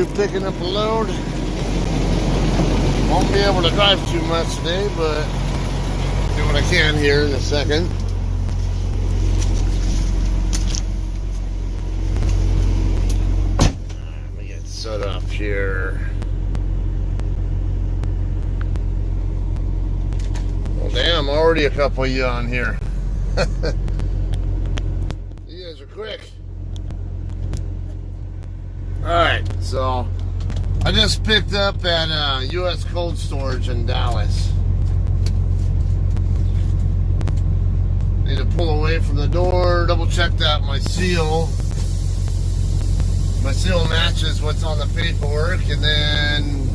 through picking up a load. Won't be able to drive too much today, but do what I can here in a second. Let me get set up here. Well, damn, already a couple of you on here. You guys are quick. Alright, so I just picked up at U.S. Cold Storage in Dallas. Need to pull away from the door, double check that my seal matches what's on the paperwork, and then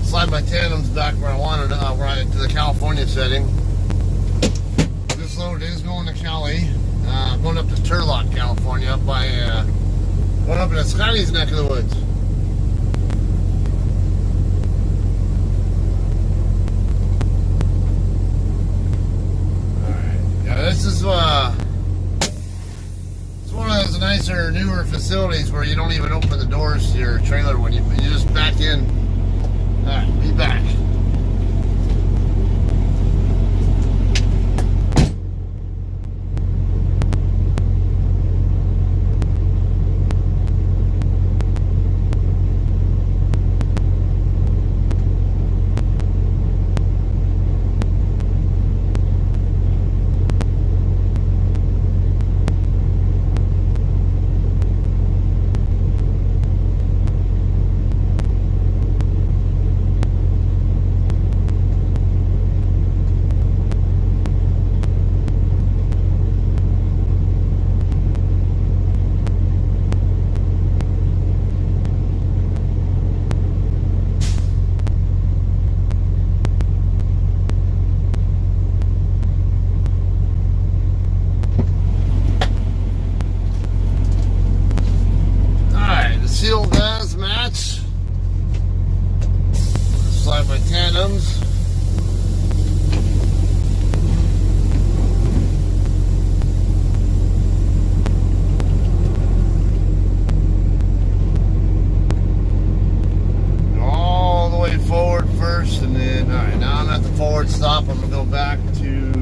slide my tandems back where I wanted, right to the California setting. This load is going to Cali, going up to Turlock, California, up by going up in Scotty's neck of the woods. Alright. Yeah, this is it's one of those nicer, newer facilities where you don't even open the doors to your trailer when you just back in. Alright, be back. Seal does match. Slide my tandems. All the way forward first, and then alright, now I'm at the forward stop. I'm gonna go back to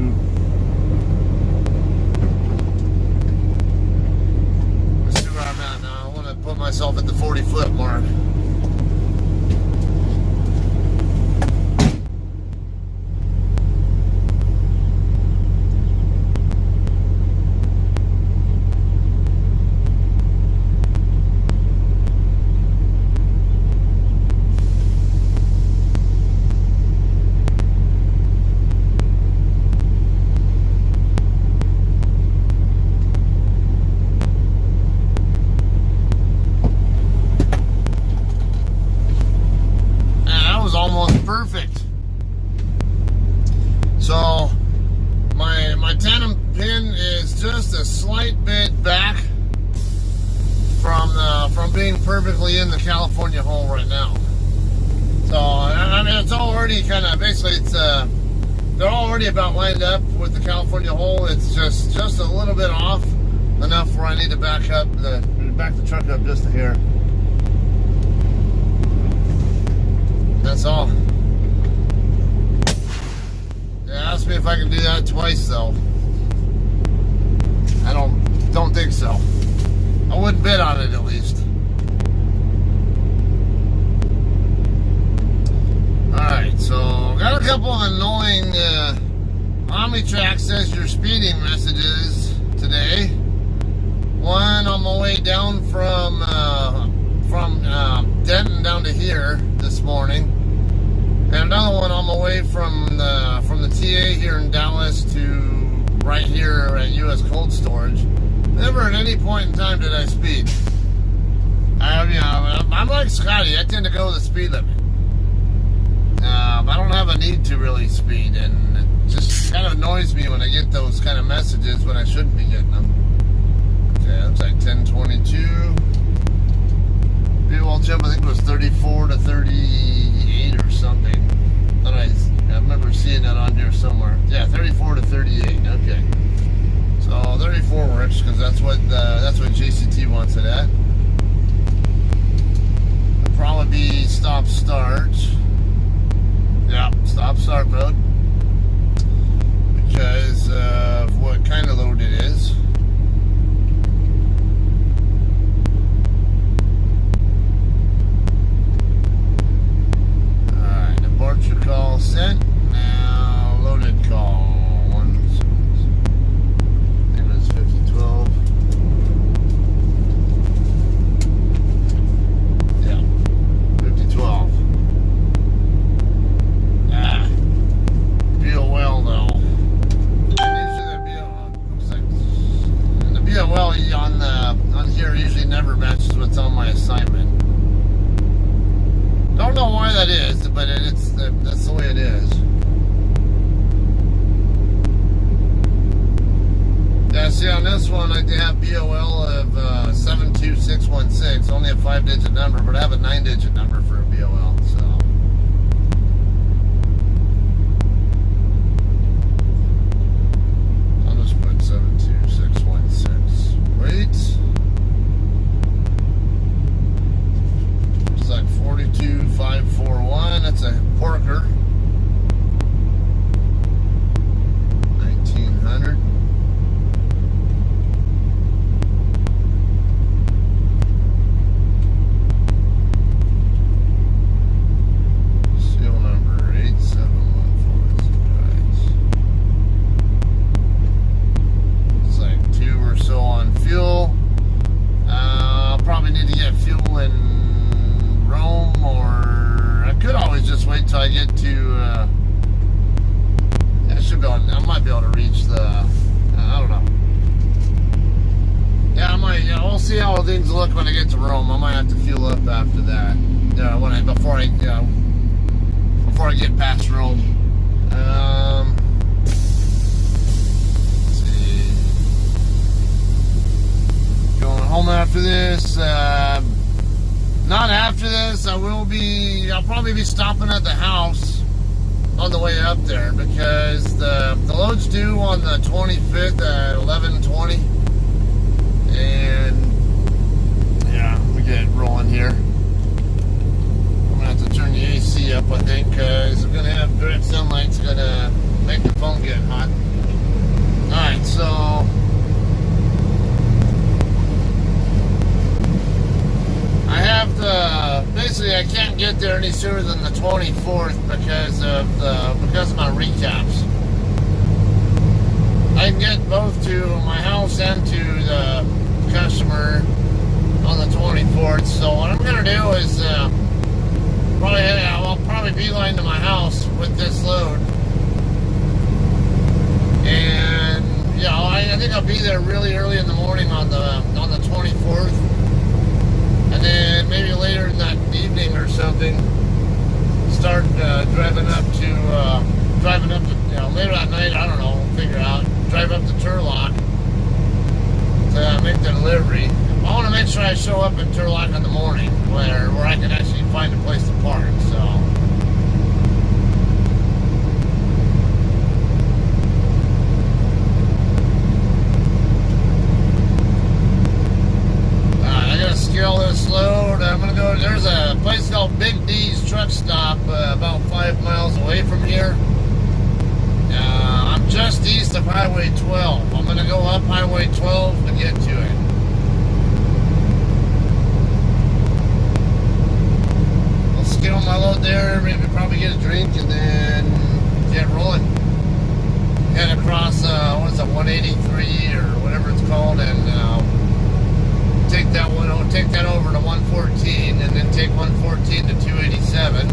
put myself at the 40-foot mark. Perfect. So my tandem pin is just a slight bit back from being perfectly in the California hole right now. So I mean, it's already kind of basically they're already about lined up with the California hole. It's just a little bit off, enough where I need to back the truck up just a hair. That's all. Ask me if I can do that twice, though. I don't think so. I wouldn't bet on it, at least. Alright, so got a couple of annoying OmniTrack says you're speeding messages today. One on my way down from Denton down to here this morning. And another one on my way from the TA here in Dallas to right here at U.S. Cold Storage. Never at any point in time did I speed. I'm like Scotty. I tend to go the speed limit. I don't have a need to really speed, and it just kind of annoys me when I get those kind of messages when I shouldn't be getting them. Okay, looks like 1022. Fuel temp, I think it was 34 to 38 or something. I remember seeing that on here somewhere. Yeah, 34 to 38. Okay. So 34 works because that's what JCT wants it at. stop start. Yeah, stop start mode. Because of what kind of load it is. Alright, departure call sent. Now loaded call. I think it was 5012. Yeah, 5012. BOL though. BOL on here usually never matches what's on my assignment. Don't know why that is, but that's the way it is. Yeah, see on this one I have BOL of 72616, only a 5-digit number, but I have a 9-digit number for a BOL, so. I'll just put 72616. Wait. It's like 42541. That's a Porker. 1900. Seal number 8714. It's like 2 or so on fuel. I'll probably need to get fuel in Rome, or I could always just wait till I get to. I might be able to reach the. I don't know. Yeah, I might. Yeah, we'll see how things look when I get to Rome. I might have to fuel up after that. Before I get past Rome. Let's see. Going home after this. Not after this. I'll probably be stopping at the house on the way up there, because the load's due on the 25th at 11:20, and yeah, we get rolling here. I'm gonna have to turn the AC up, I think, because we're gonna have direct sunlight's gonna make the phone get hot. Alright, so I have basically I can't get there any sooner than the 24th because of my recaps. I can get both to my house and to the customer on the 24th. So what I'm gonna do is I'll probably beeline to my house with this load, and yeah, I think I'll be there really early in the morning on the 24th. And then maybe later in that evening or something, start driving up to later that night, I don't know, we'll figure out, drive up to Turlock to make the delivery. I want to make sure I show up in Turlock in the morning where I can actually find a place to park, so. Scale this load. I'm gonna go. There's a place called Big D's Truck Stop about 5 miles away from here. I'm just east of Highway 12. I'm gonna go up Highway 12 to get to it. I'll scale my load there. Maybe probably get a drink and then get rolling. Head across 183 or whatever it's called, and take that over to 114, and then take 114 to 287.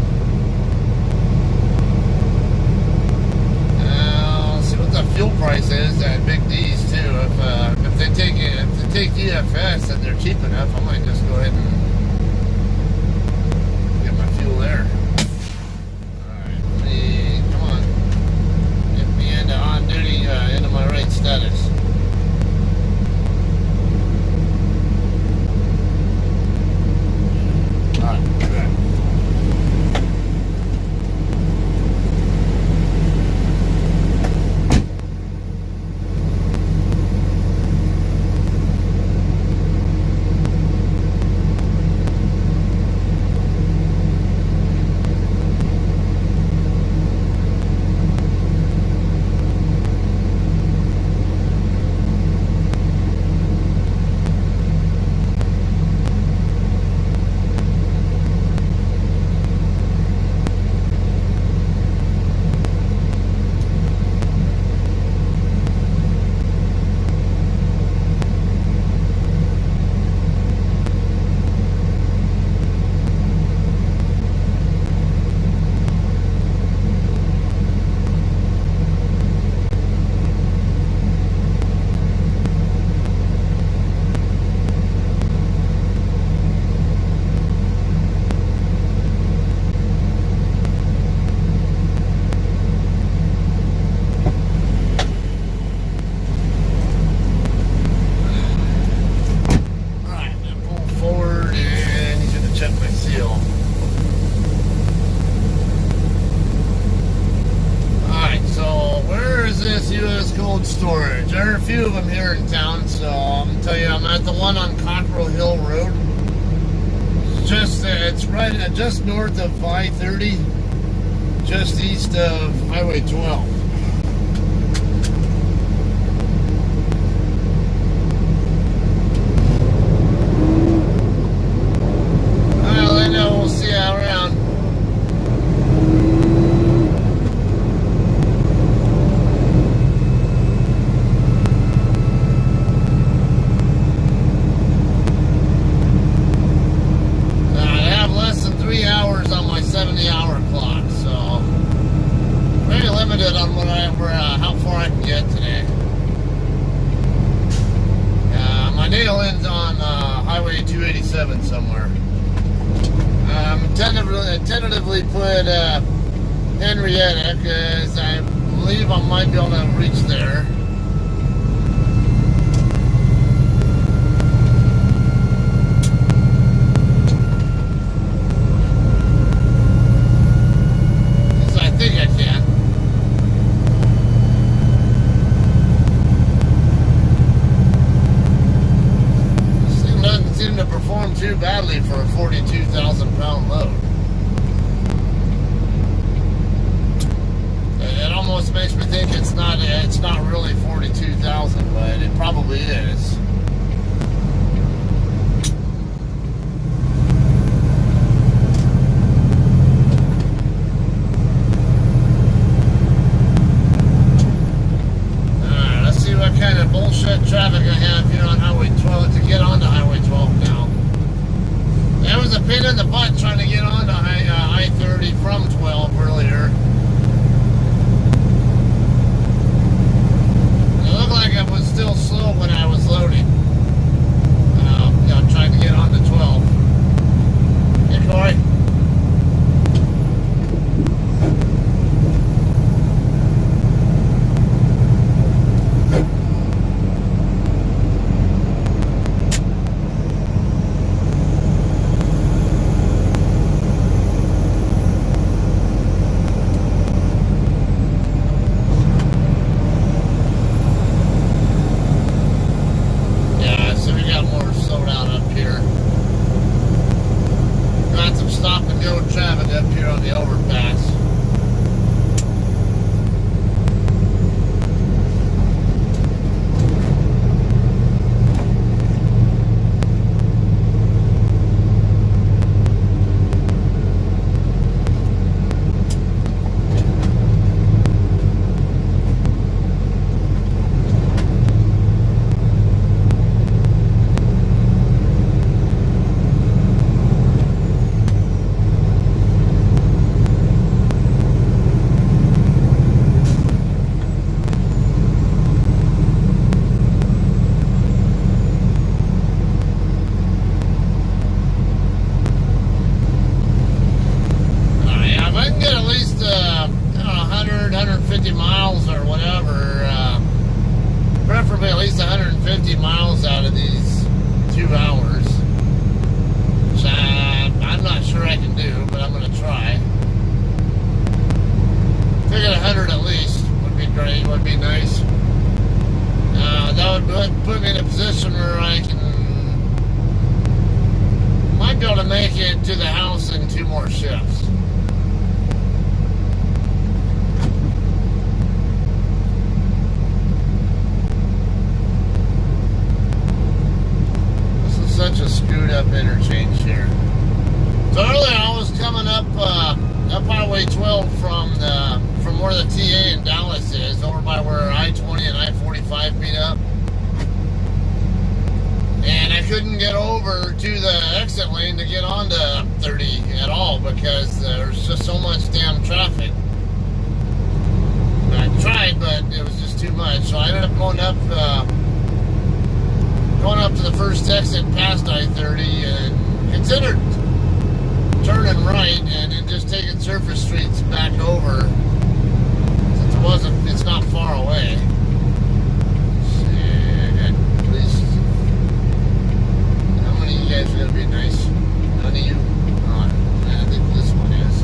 I'll see what the fuel price is at Big D's too. If they take EFS and they're cheap enough, I might just go ahead and get my fuel there. Alright, come on. Get me into on duty, into my rate status. cold storage. There are a few of them here in town, so I'm gonna tell you, I'm at the one on Cockrell Hill Road. It's right just north of I-30, just east of Highway 12. Well, I know, we'll see you around. On my 70-hour clock, so very limited on how far I can get today. My nail ends on Highway 287 somewhere. Tentatively put Henrietta, because I believe I might be able to reach there. To perform too badly for a 42,000-pound load. It almost makes me think it's not really 42,000, but it probably is. Alright, let's see what kind of bullshit traffic I have here on Highway 12 to get onto Highway 12 now. There was a pain in the butt trying to get onto I-30 from 12 earlier. It looked like it was still slow when I was loading. I'm trying to get onto 12. Hey, Corey. Traffic up here on the overpass. Miles or whatever, preferably at least 150 miles out of these 2 hours, which I'm not sure I can do, but I'm going to try. Figured 100 at least would be great, would be nice. That would put me in a position where I might be able to make it to the house in 2 more shifts. Such a screwed up interchange here. So earlier I was coming up Highway 12 from where the TA in Dallas is, over by where I-20 and I-45 meet up, and I couldn't get over to the exit lane to get onto 30 at all because there's just so much damn traffic. I tried, but it was just too much, so I ended up going up to the first exit past I-30 and considered turning right and then just taking surface streets back over since it's not far away. Let's see, at least how many of you guys are going to be nice? None of you? Oh, I think this one is.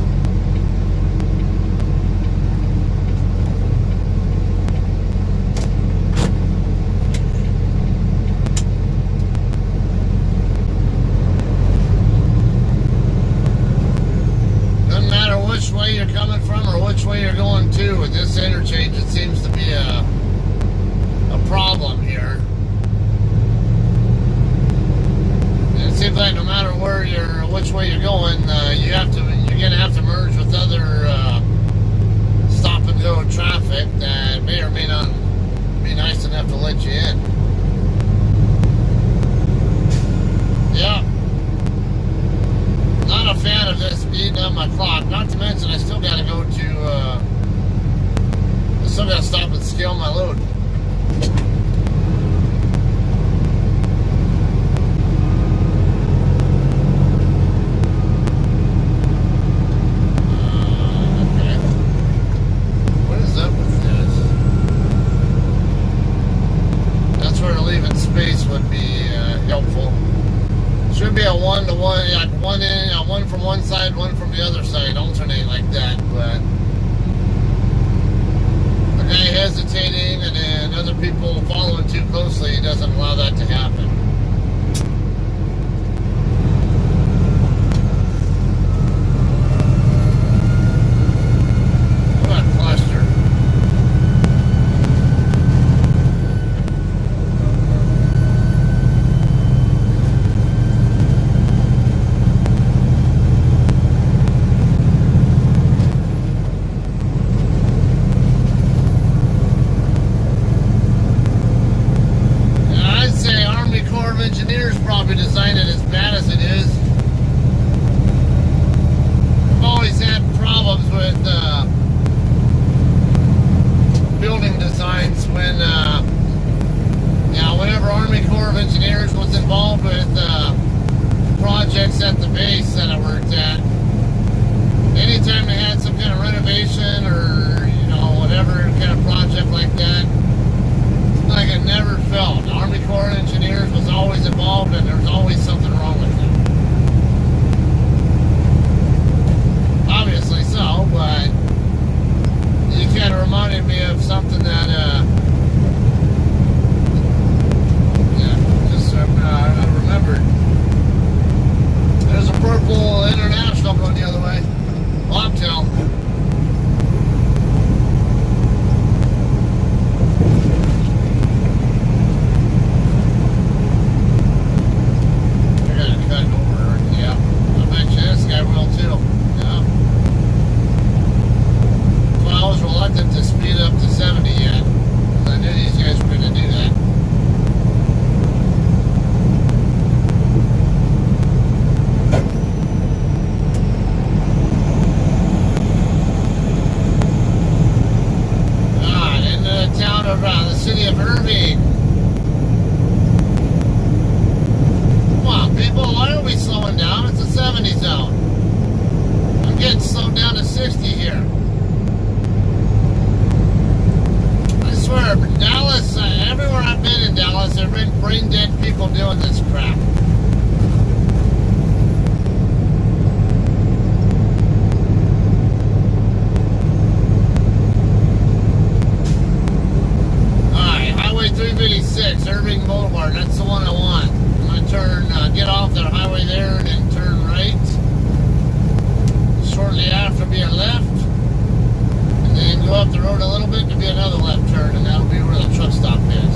which way you're going to. With this interchange, it seems to be a problem here. And it seems like no matter which way you're going, you're gonna have to merge with other stop and go traffic that may or may not be nice enough to let you in. Yeah. Not a fan of this speeding up my clock. Not to mention, I still got to go to. I still got to stop and scale my load. Okay. What is up with this? That's where leaving space would be helpful. Should be a 1-to-1, like one from one side, one from the other side, alternate like that, but the guy hesitating and then other people following too closely doesn't allow that to happen. What a cluster. Engineers probably designed it as bad as it is. I've always had problems with building designs when, whenever Army Corps of Engineers was involved with projects at the base that I worked at. Anytime they had some kind of renovation or, whatever kind of project like that, like it never felt. The Army Corps of Engineers was always involved and there was always something wrong with it. Obviously so, but you kind of reminded me of something that, I remembered. There's a Purple International going the other way. Lobtail. To speed up to 70 yet. I knew these guys were going to do that. In the town of the city of Irving. Come on, people, why are we slowing down? It's a 70 zone. I'm getting slowed down to 60 here. I swear, Dallas, everywhere I've been in Dallas, there have been brain dead people doing this crap. Alright, Highway 356, Irving Boulevard, that's the one I want. I'm going to turn, get off that highway there and then turn right. Shortly after being left. And then go up the road a little bit to be another left turn, and that'll be where the truck stop is.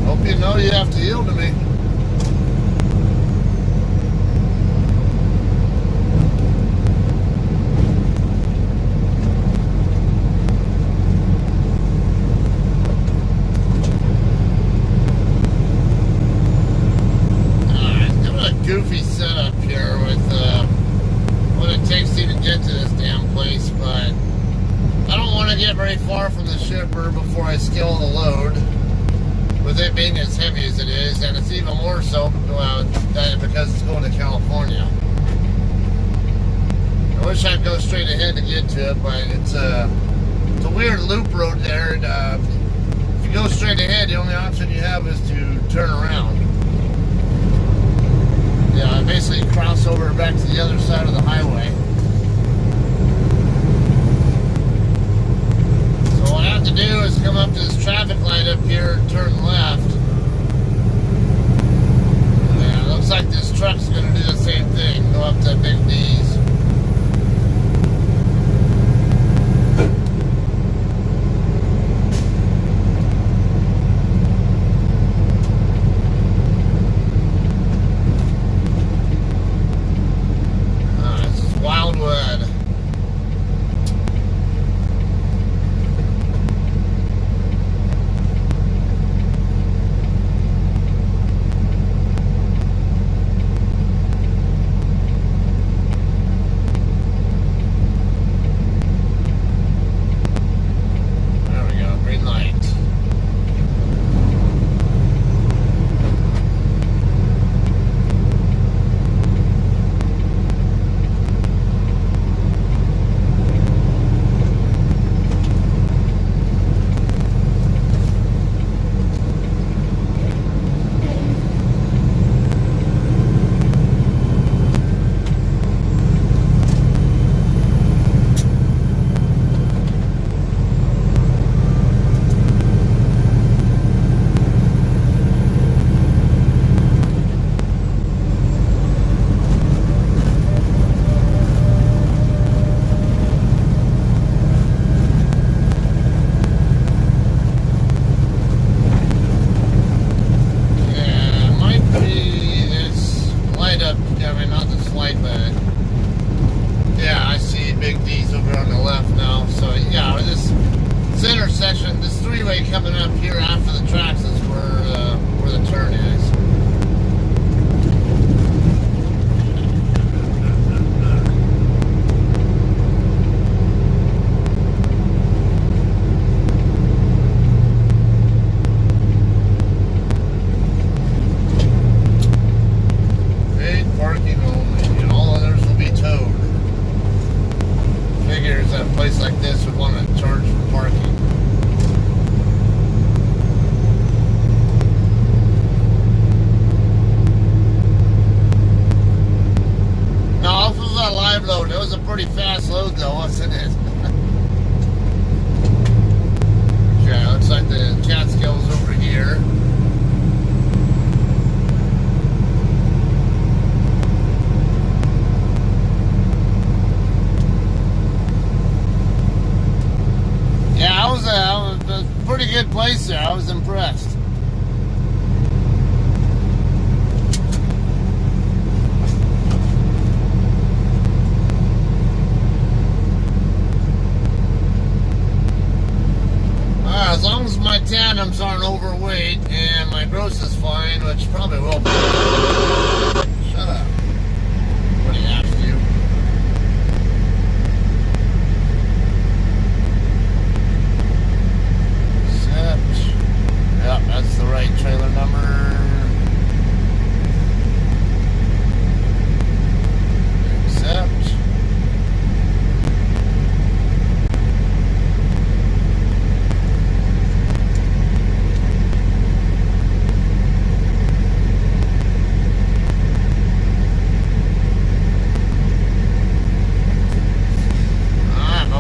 Hope you know you have to yield to me. Goofy setup here with what it takes to even get to this damn place, but I don't want to get very far from the shipper before I scale the load, with it being as heavy as it is, and it's even more so because it's going to California. I wish I'd go straight ahead to get to it, but it's a weird loop road there, and if you go straight ahead, the only option you have is to turn around. basically cross over back to the other side of the highway. So what I have to do is come up to this traffic light up here and turn left. Yeah, looks like this truck's going to do the same thing, go up to Big D's. This three-way coming up here after the tracks is where the turn is. Paid parking only, and all others will be towed. Figures that a place like this would want to charge for parking. Live load. It was a pretty fast load though, wasn't it? Yeah, looks like the Catskills over here. Yeah, it was a pretty good place there. I was impressed. As long as my tandems aren't overweight and my gross is fine, which probably will be. Shut up. What do you have to do? Accept. Yep, that's the right trailer number. Accept.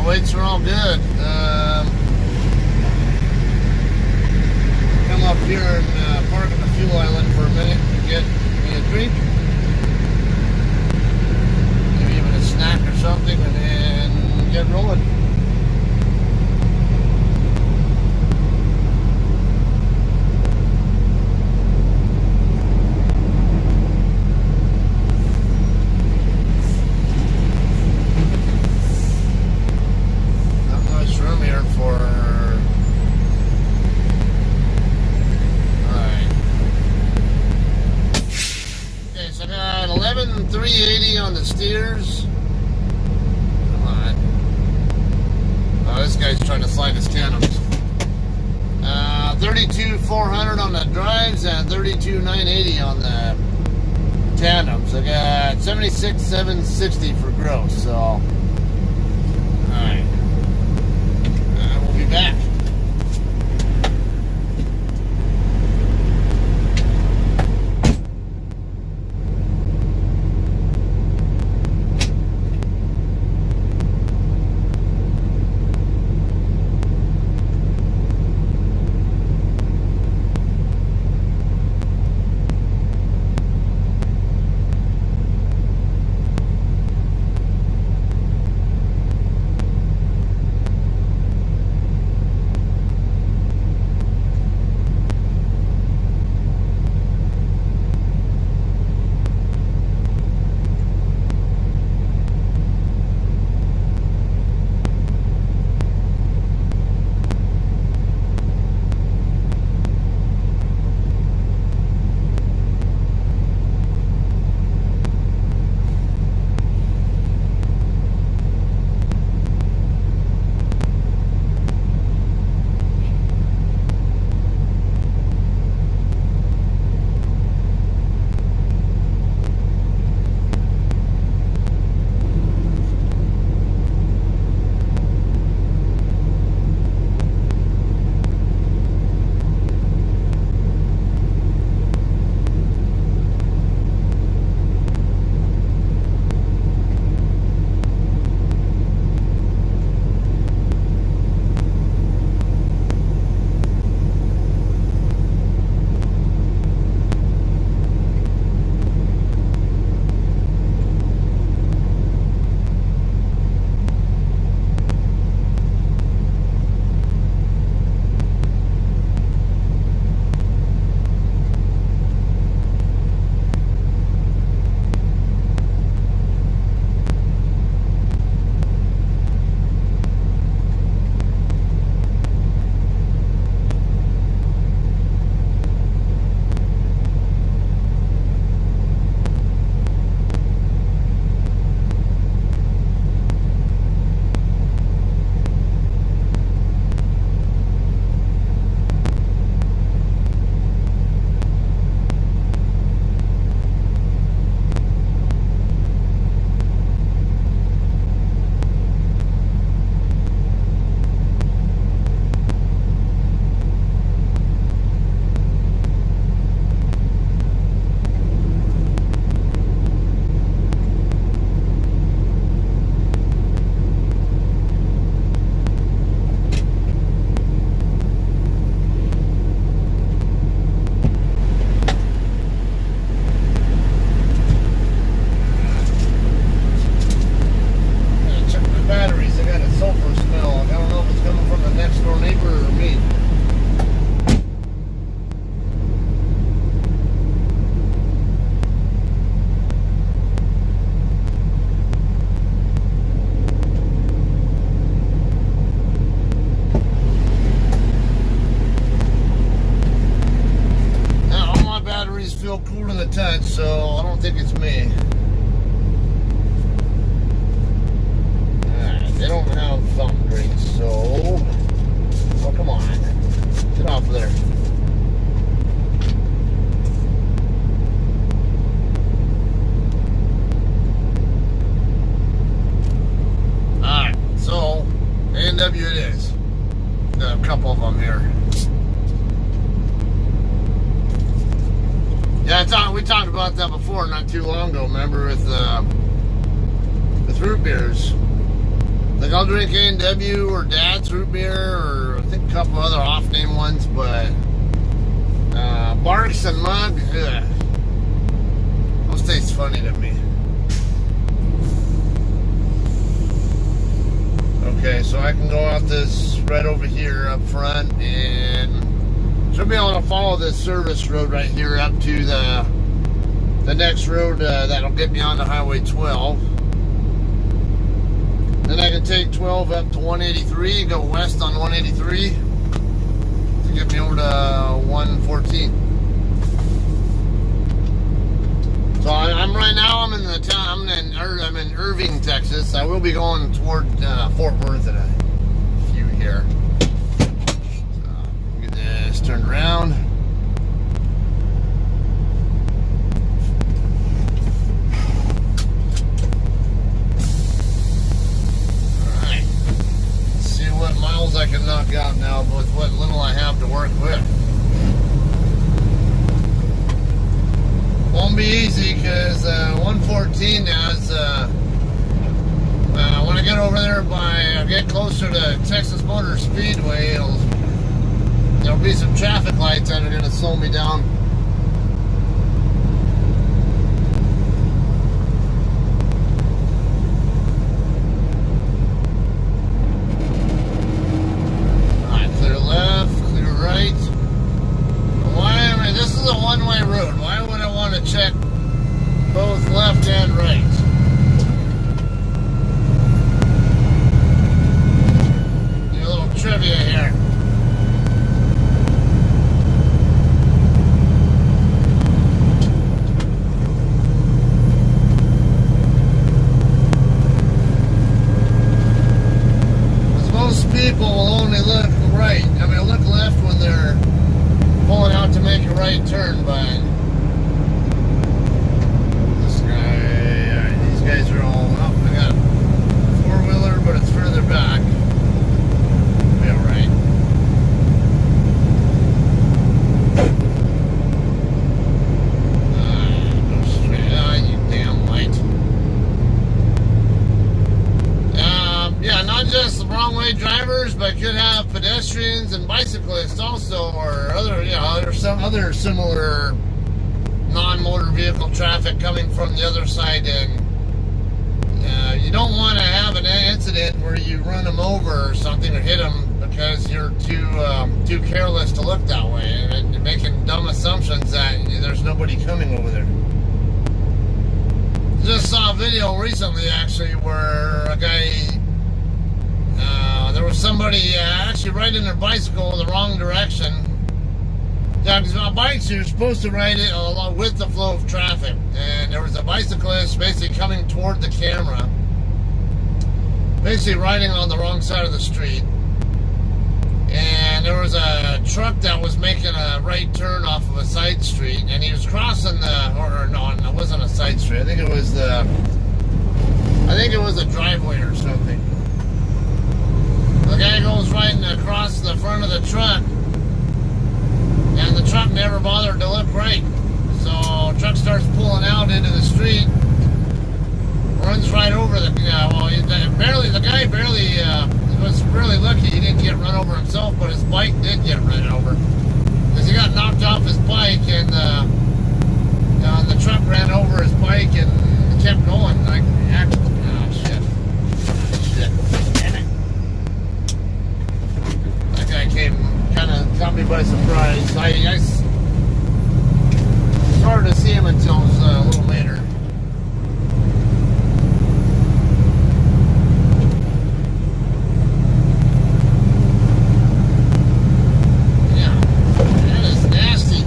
Weights are all good. Come up here and park at the fuel island for a minute and get me a drink. Maybe even a snack or something, and then get rolling. I got 11,380 on the steers. Come on. Oh, this guy's trying to slide his tandems. 32,400 on the drives and 32,980 on the tandems. I got 76,760 for gross. So, all right. We'll be back. feel cool to the touch, so I don't think it's me. Alright, they don't have fountain drinks, so... Oh, come on. Get off there. Alright, so A&W it is. Got a couple of them here. Yeah, we talked about that before, not too long ago. Remember with root beers. Like I'll drink A&W or Dad's root beer, or I think a couple other off-name ones, but Barks and Mug, ugh. Those taste funny to me. Okay, so I can go out this right over here up front, and should be able to follow this service road right here up to the next road that'll get me onto Highway 12. Then I can take 12 up to 183 and go west on 183 to get me over to 114. So I'm right now. I'm in the town. I'm in Irving, Texas. I will be going toward Fort Worth in a few here. So get this turned around. Miles I can knock out now with what little I have to work with. Won't be easy because 114 has when I get over there get closer to Texas Motor Speedway, there'll be some traffic lights that are going to slow me down. This is a one-way road. Why would I want to check both left and right? Do a little trivia here. Because most people will only look right. I mean, look left when they're pulling out to make a right turn, but this guy, these guys are all up. I got a four-wheeler, but it's further back. Be alright. Go straight. You damn light. Yeah, not just wrong-way drivers, but could have pedestrians and bicyclists also, or other, there's some other similar non-motor vehicle traffic coming from the other side, and you don't want to have an incident where you run them over or something or hit them because you're too careless to look that way and making dumb assumptions that there's nobody coming over there. Just saw a video recently actually where a guy. There was somebody actually riding their bicycle in the wrong direction. Yeah, because on bikes you're supposed to ride it along with the flow of traffic. And there was a bicyclist basically coming toward the camera, basically riding on the wrong side of the street. And there was a truck that was making a right turn off of a side street, and he was crossing no, it wasn't a side street. I think it was a driveway or something. The guy goes riding across the front of the truck, and the truck never bothered to look right. So truck starts pulling out into the street, runs right over the guy was really lucky he didn't get run over himself, but his bike did get run over because he got knocked off his bike, and the truck ran over his bike and it kept going. Caught me by surprise. I started to see him until it was a little later. Yeah, that is nasty.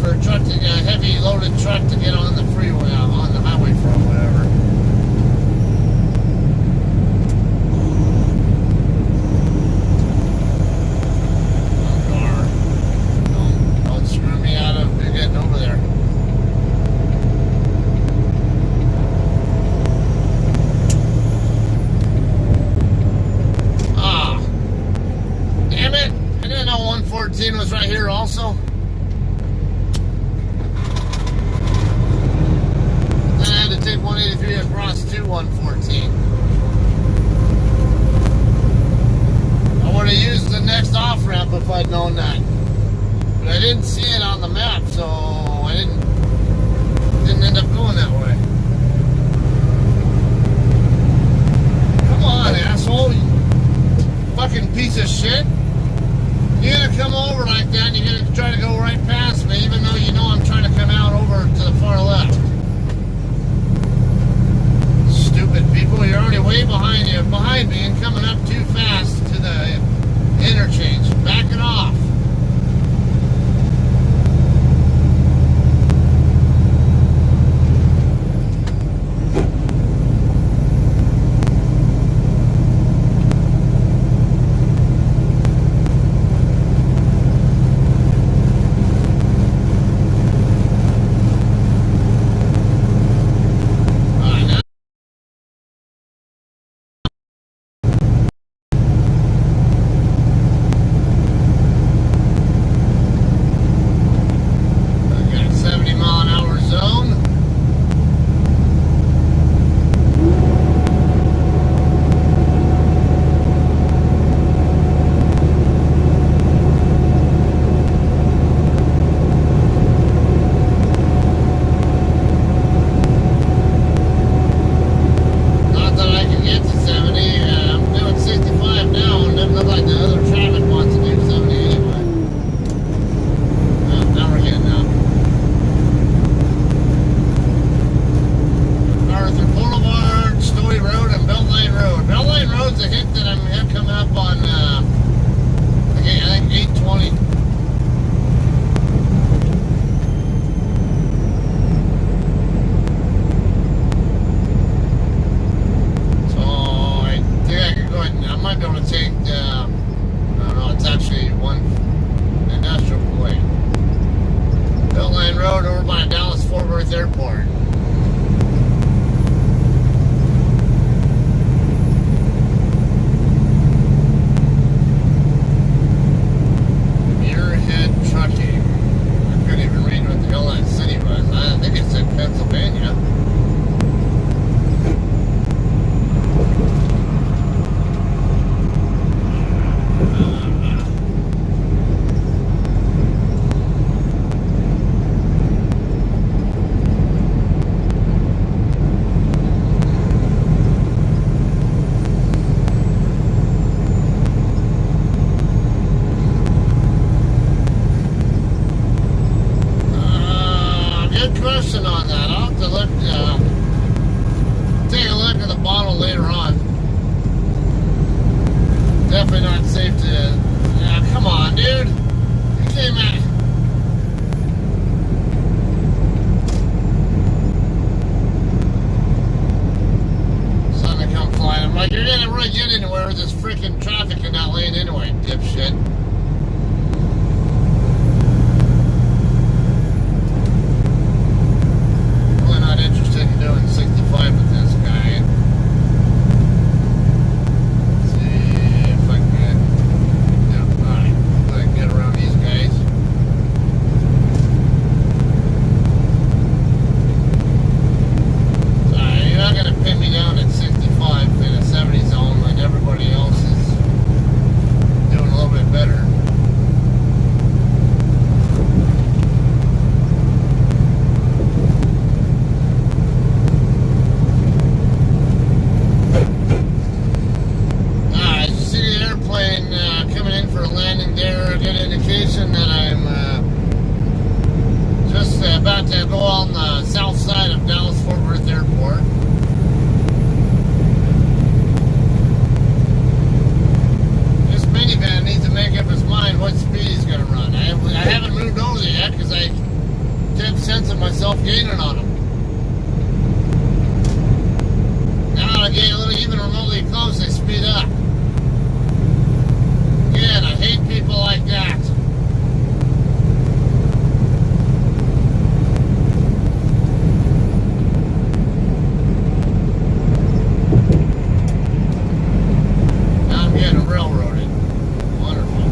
for a truck, a heavy loaded truck to get on the freeway, on the highway for whatever. Don't screw me out of getting over there. Ah, damn it! I didn't know 114 was right here also. Then I had to take 183 across to 114. I would have used the next off ramp if I'd known that. But I didn't see it on the map, so I didn't end up going that way. Come on, asshole. You fucking piece of shit. You're gonna come over like that and you're gonna try to go right past me, even though you know I'm trying to come out over to the far left. Stupid people, you're already way behind me and coming up too fast to the interchange. Back it off. Airport. Muirhead Trucking. I couldn't even read what the hell that city was. I think it said Pennsylvania. Question on that. I'll have to look, take a look at the bottle later on. Definitely not safe to. Come on, dude. You came at. Something to come flying. I'm like, you're gonna really get anywhere with this freaking traffic in that lane anyway, dipshit. Doing 65 with this guy. Let's see if I can get, yeah, alright, if I can get around these guys. sense of myself gaining on them. Now I get a little even remotely close, they speed up. Again, I hate people like that. Now I'm getting railroaded. Wonderful.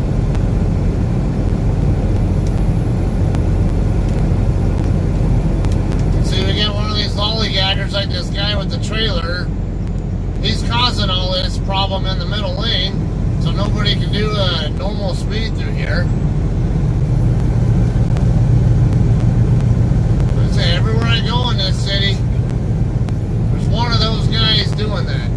See, we get one of these lollygaggers like this guy with the trailer. He's causing all this problem in the middle lane, so nobody can do a normal speed through here. I say, everywhere I go in this city, there's one of those guys doing that.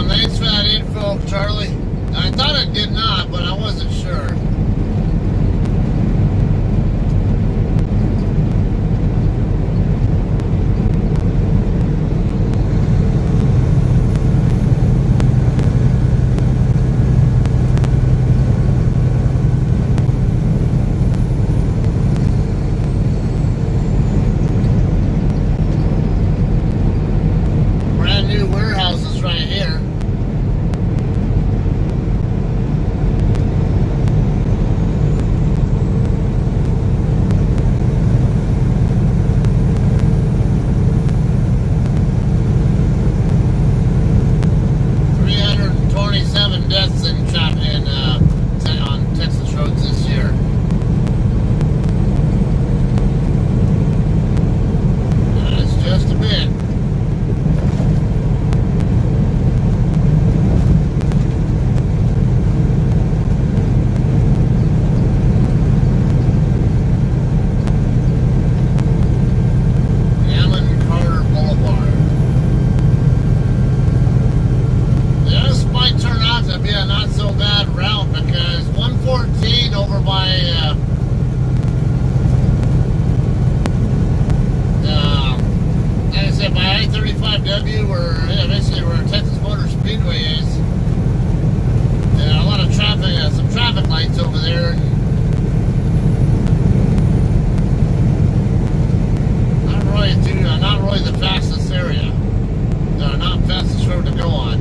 Thanks for that info, Charlie. I thought it did not, but I wasn't sure. Brand new warehouses right here. Deaths on Texas roads this year. That's just a bit. Be a not so bad route because 114 over by like I said, by I-35W, where basically where Texas Motor Speedway is, and a lot of traffic, some traffic lights over there. Not really the fastest area. Not fastest road to go on.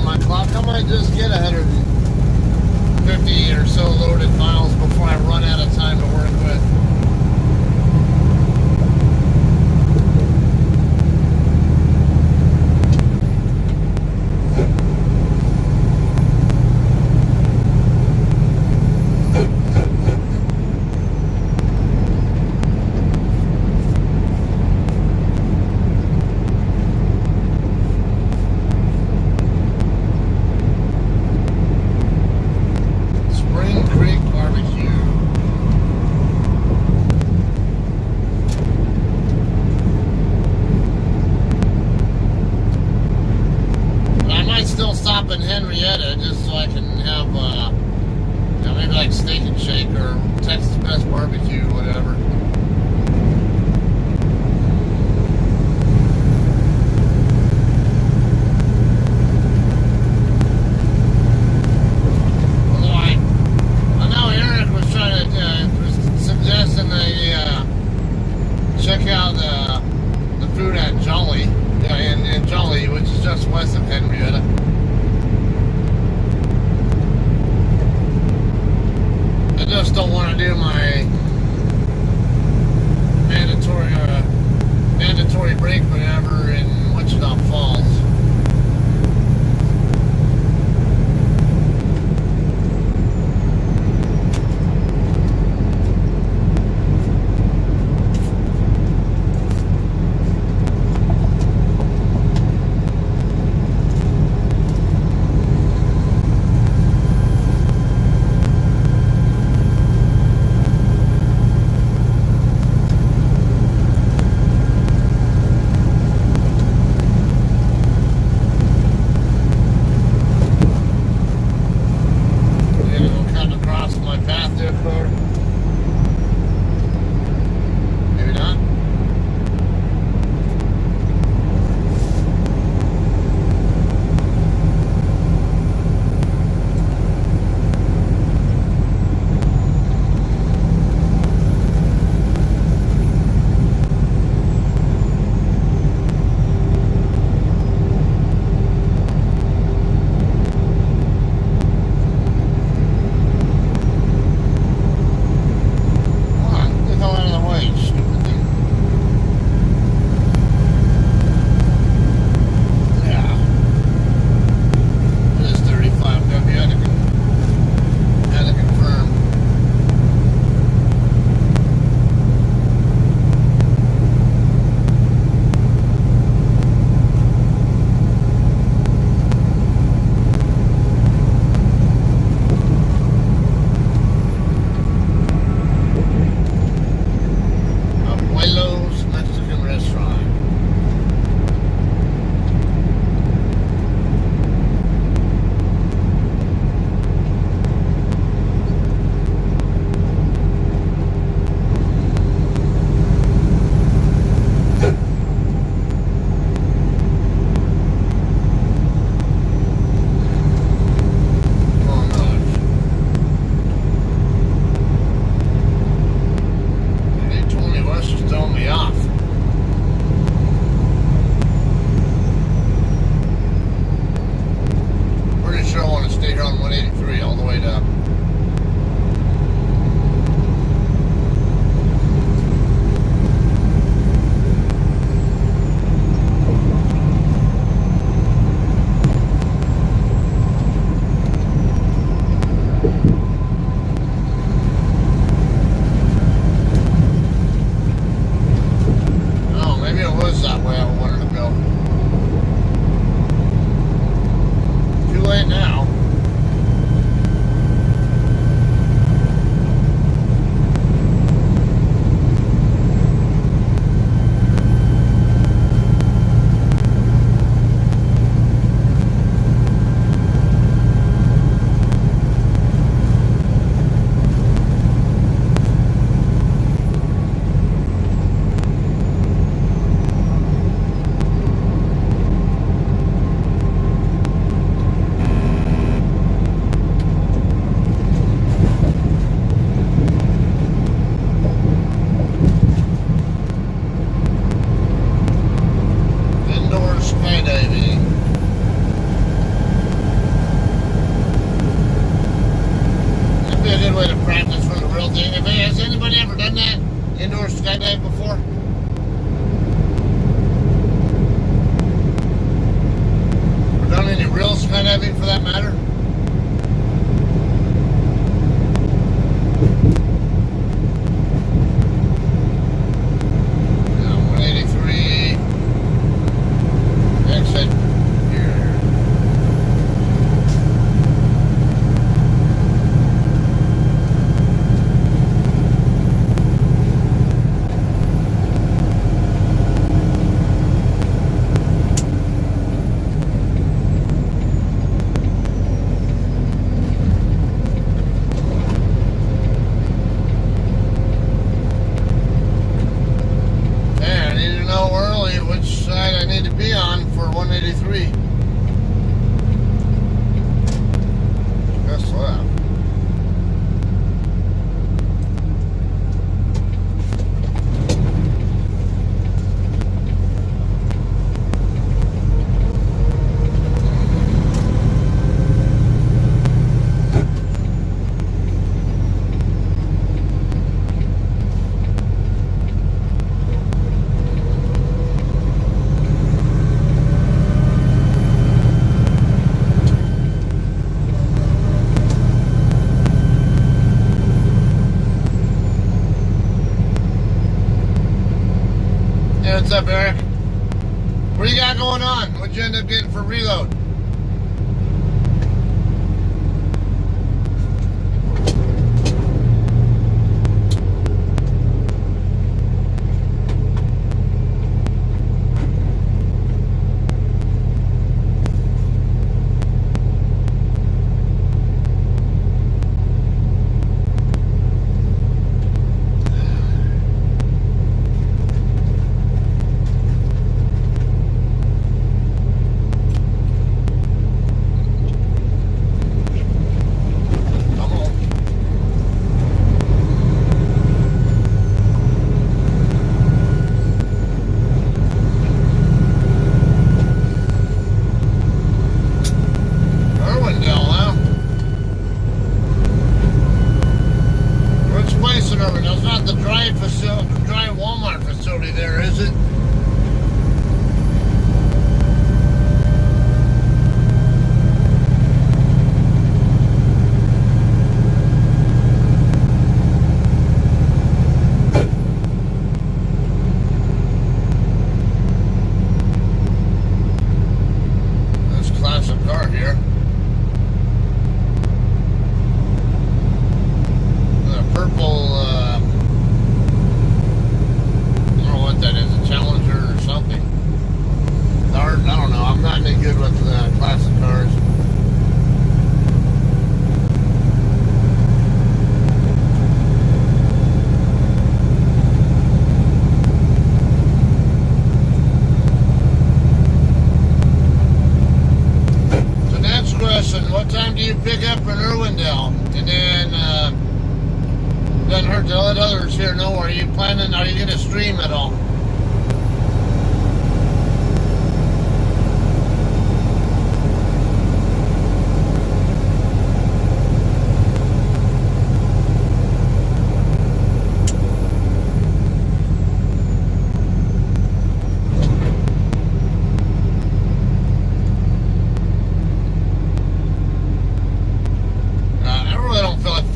my clock. I might just get 150 or so loaded miles before I run out of time to work with. Still stop in Henrietta just so I can have, you know, maybe like Steak and Shake or Texas Best Barbecue, whatever. Although I know Eric was trying to, was suggesting they check out the food at Jolly, in Jolly, which is just west of Henrietta. I just don't want to do my mandatory break whatever in Wichita Falls. indoor skydive before? Or done any real skydiving for that matter? Yeah, 183. Exit here. To be on for 183. Guess what? What's up, Eric? What do you got going on? What'd you end up getting for reload? That's not the dry facility, dry Walmart facility there, is it? That's a classic car here. Purple, I don't know what that is, a Challenger or something. I don't know, I'm not any good with classic cars. So next question, what time do you pick up in Irwindale? And then, doesn't hurt to let others here know. Are you going to stream at all?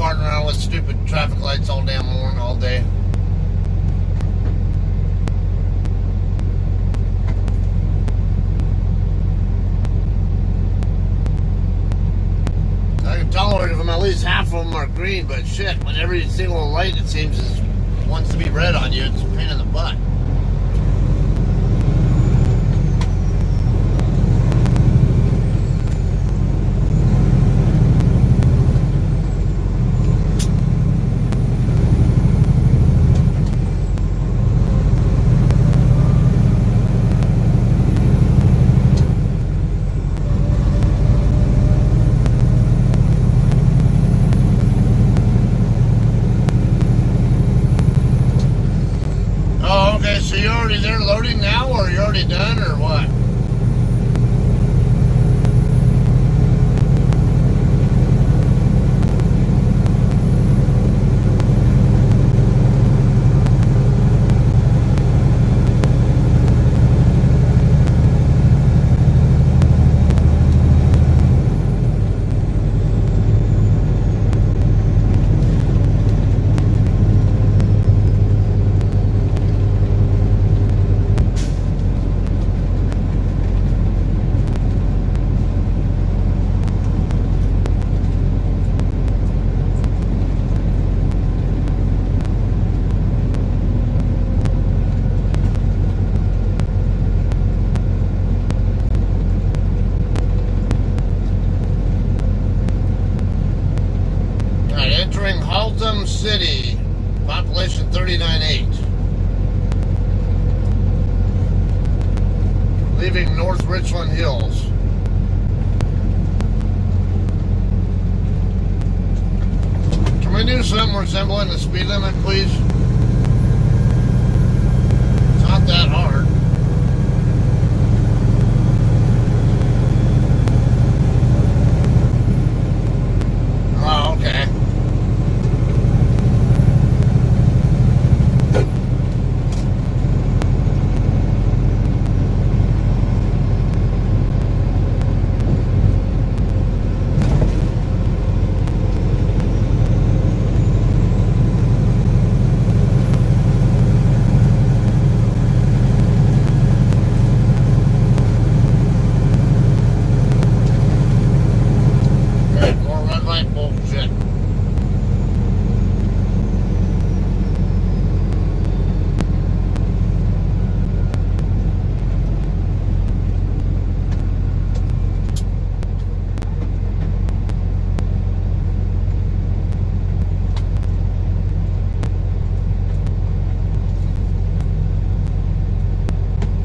Around with stupid traffic lights all damn morning, all day. I can tolerate if at least half of them are green, but shit, when every single light it seems wants to be red on you, it's a pain in the butt. So you're already there loading now, or you're already done, or what? 39.8. Leaving North Richland Hills. Can we do something resembling the speed limit, please? It's not that hard. Oh, okay.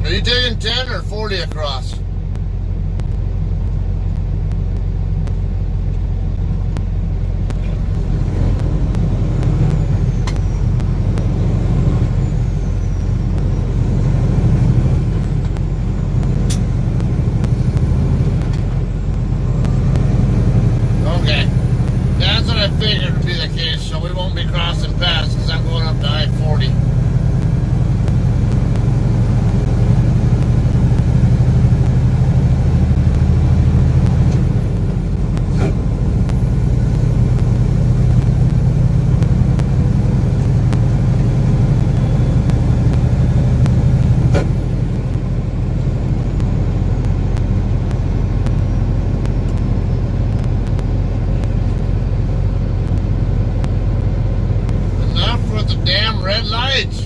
Are you taking 10 or 40 across? Okay. That's what I figured would be the case, so we won't be crossing paths because I'm going up to I-40. Damn red lights.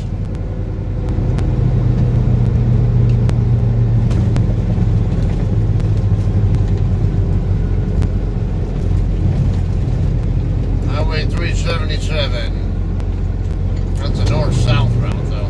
Highway 377. That's a north-south route, though.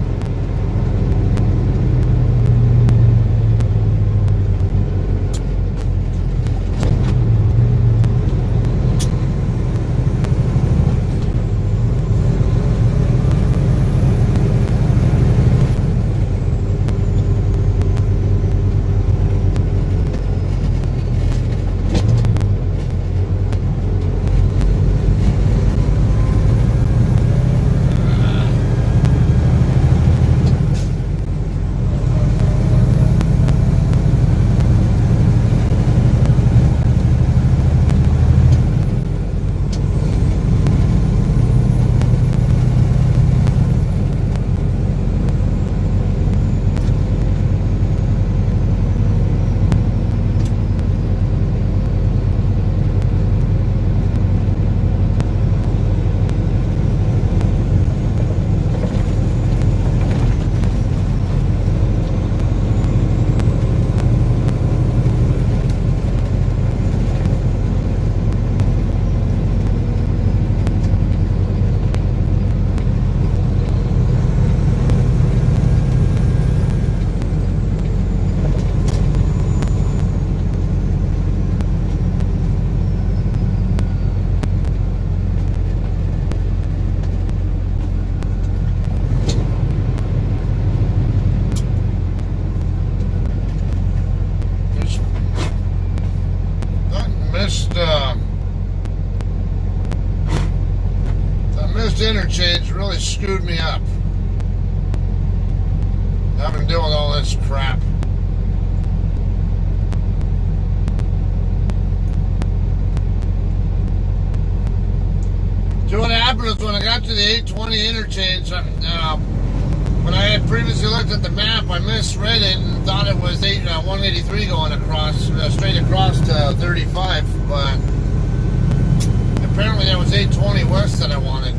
That missed interchange really screwed me up. I've been doing all this crap. So what happened is when I got to the 820 interchange, when I had previously looked at the map, I misread it and thought it was 183 going across, straight across to 35, but apparently that was 820 west that I wanted.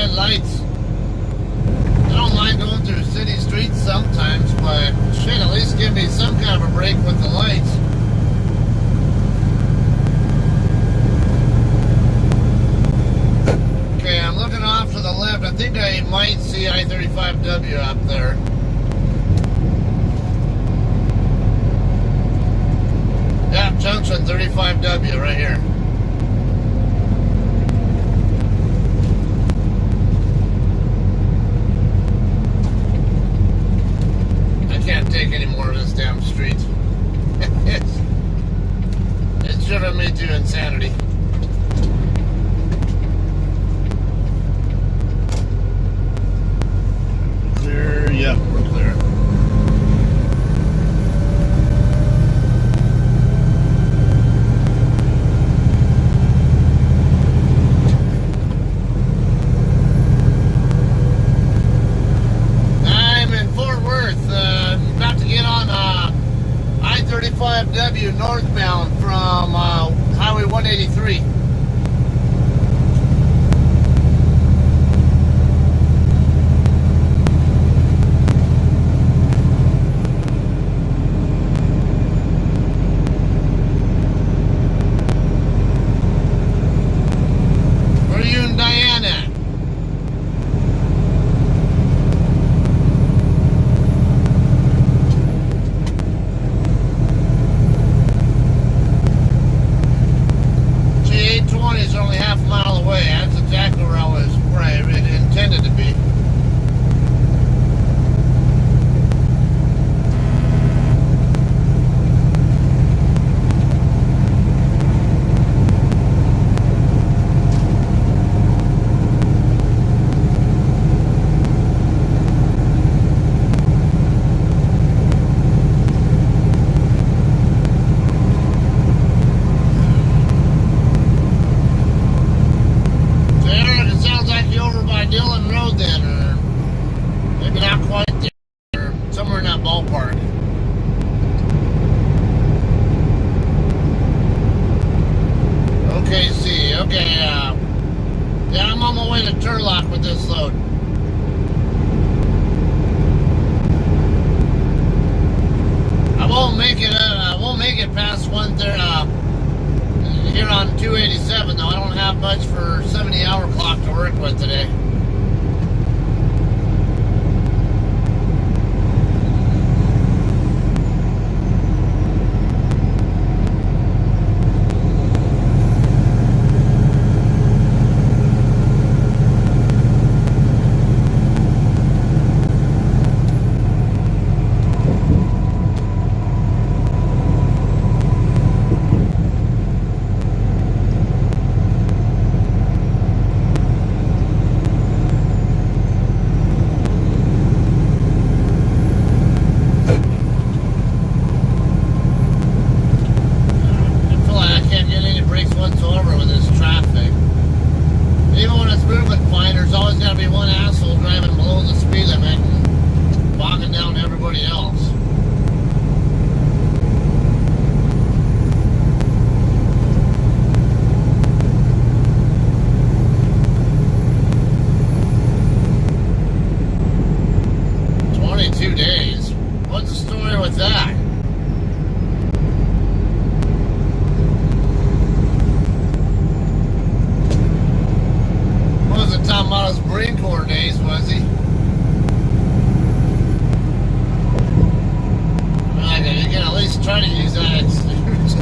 red lights. I don't mind going through city streets sometimes, but shit, at least give me some kind of a break with the lights. Okay, I'm looking off to the left. I think I might see I-35W up there. Yeah, junction 35W right here. I can't take any more of this damn street. it's driven me to insanity. Clear, yep, we're clear. I-35W northbound from Highway 183. Where are you and Diane at? Is only half a mile away. That's exactly where I intended to be. Ballpark. Okay, see. Okay, yeah, I'm on my way to Turlock with this load. I won't make it. I won't make it past 1:30 here on 287. Though I don't have much for 70-hour clock to work with today. Whatsoever with this traffic. Even when it's moving fine, there's always got to be one asshole driving below the speed limit and bogging down everybody else. Days. What's the story with that? Wasn't talking about his Marine Corps days, was he? I mean, you can at least try to use that excuse.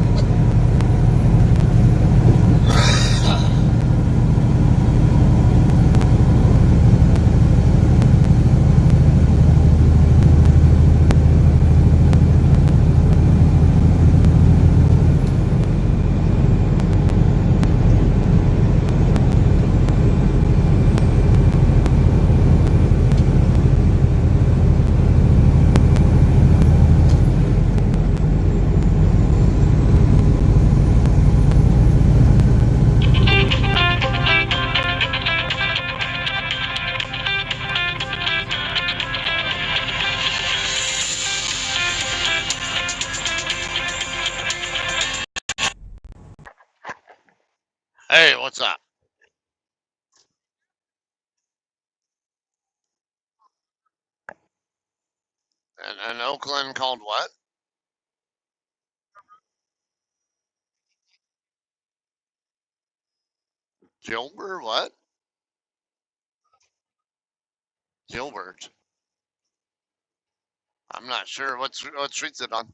Hey, what's up? And Oakland called what? Gilbert? What? Gilbert. I'm not sure what street's it on.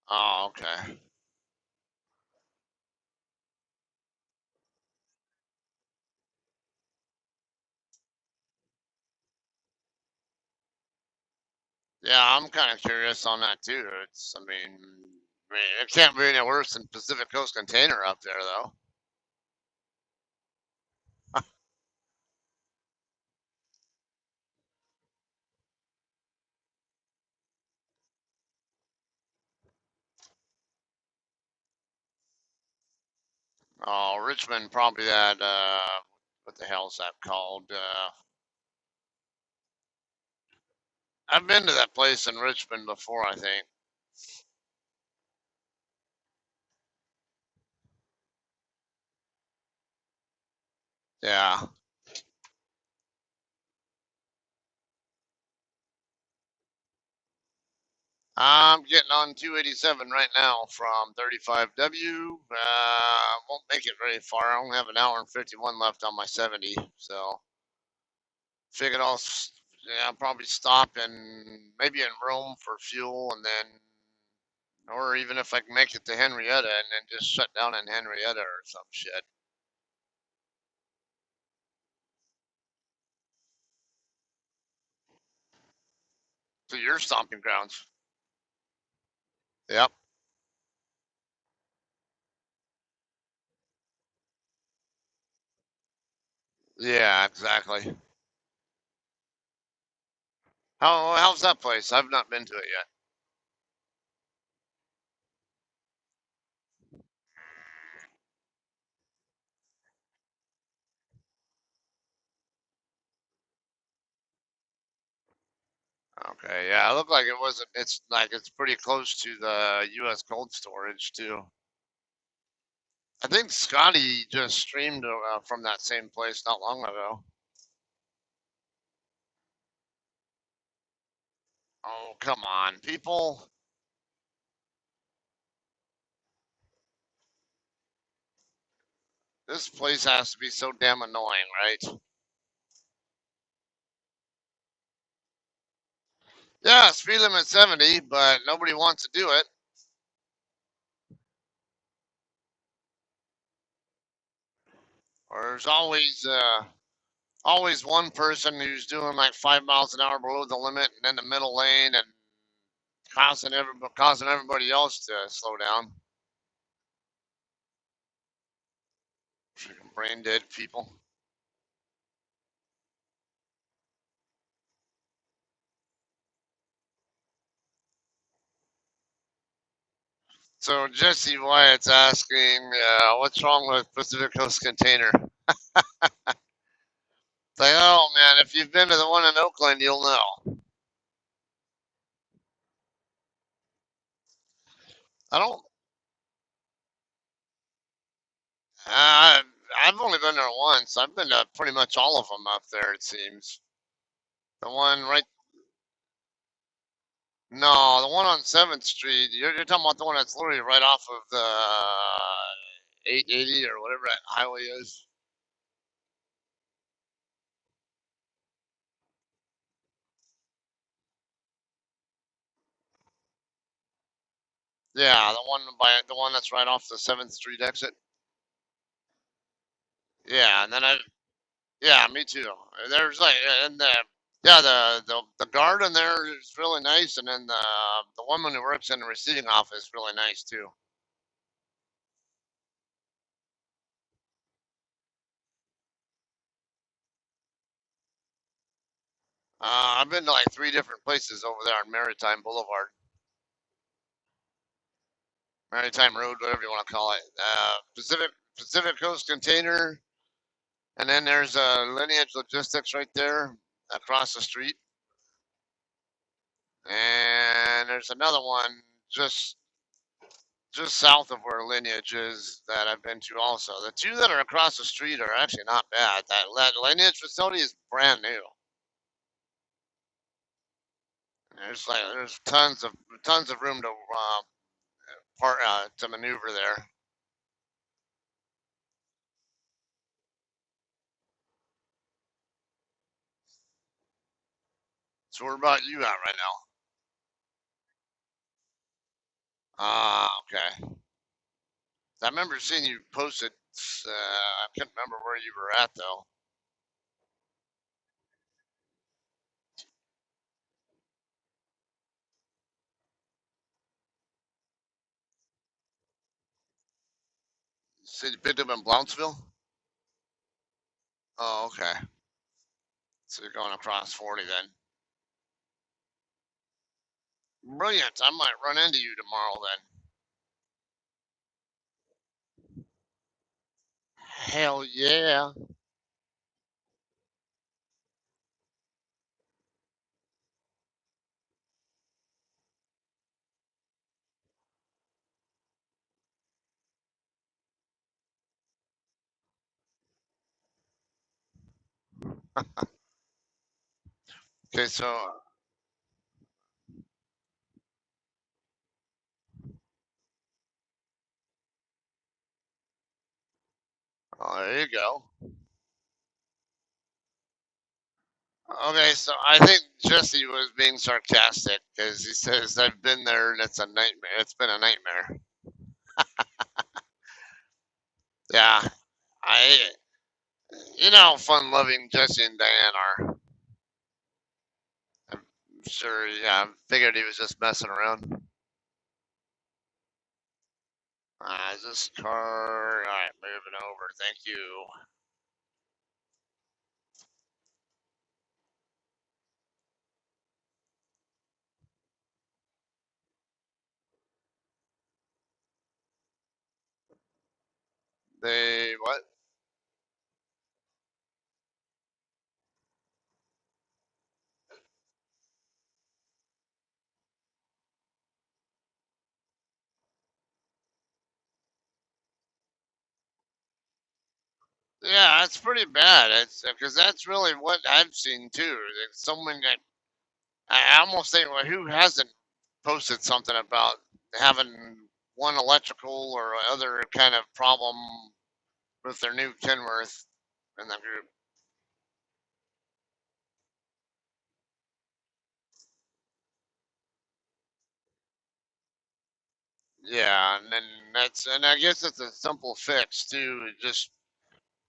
Oh, okay. Yeah, I'm kind of curious on that too. I mean, it can't be any worse than Pacific Coast Container up there, though. Oh, Richmond, probably that. What the hell is that called? I've been to that place in Richmond before, I think. Yeah. I'm getting on 287 right now from 35W. Won't make it very far. I only have an hour and 51 left on my 70. So figured I'll probably stop and maybe in Rome for fuel and then, or even if I can make it to Henrietta and then just shut down in Henrietta or some shit. To your stomping grounds. Yep. Yeah, exactly. How's that place? I've not been to it yet. Okay, yeah, it looked like it wasn't. It's like it's pretty close to the U.S. cold storage too. I think Scotty just streamed from that same place not long ago. Oh, come on, people! This place has to be so damn annoying, right? Yeah, speed limit 70, but nobody wants to do it. Or there's always one person who's doing like 5 miles an hour below the limit and in the middle lane and causing everybody else to slow down. Freaking brain dead people. So Jesse Wyatt's asking, what's wrong with Pacific Coast Container? It's like, oh man, if you've been to the one in Oakland, you'll know. I don't. Uh, I've only been there once. I've been to pretty much all of them up there. It seems the one right. No, the one on Seventh Street. You're talking about the one that's literally right off of the 880 or whatever that highway is. Yeah, the one that's right off the Seventh Street exit. Yeah, and then yeah, me too. There's like, and yeah, the guard in there is really nice, and then the woman who works in the receiving office is really nice too. I've been to like three different places over there on Maritime Boulevard, Maritime Road, whatever you want to call it. Pacific Coast Container, and then there's Lineage Logistics right there across the street, and there's another one just just south of where Lineage is that I've been to also. The two that are across the street are actually not bad. That Lineage facility is brand new. There's tons of room to to maneuver there. So where about you at right now? Ah, okay. I remember seeing you posted. I can't remember where you were at though. You said you picked up in Blounsville. Oh, okay. So you're going across 40 then. Brilliant. I might run into you tomorrow then. Hell yeah. Okay, so there you go. Okay, so I think Jesse was being sarcastic because he says I've been there and it's a nightmare. It's been a nightmare. Yeah, I you know how fun-loving Jesse and Diane are. I'm sure. Yeah, I figured he was just messing around. Is this car? All right, moving over. Thank you. They what? Yeah, that's pretty bad. It's because that's really what I've seen too. That someone that I almost think, well, who hasn't posted something about having one electrical or other kind of problem with their new Kenworth in the group. Yeah, and then and I guess it's a simple fix too. Just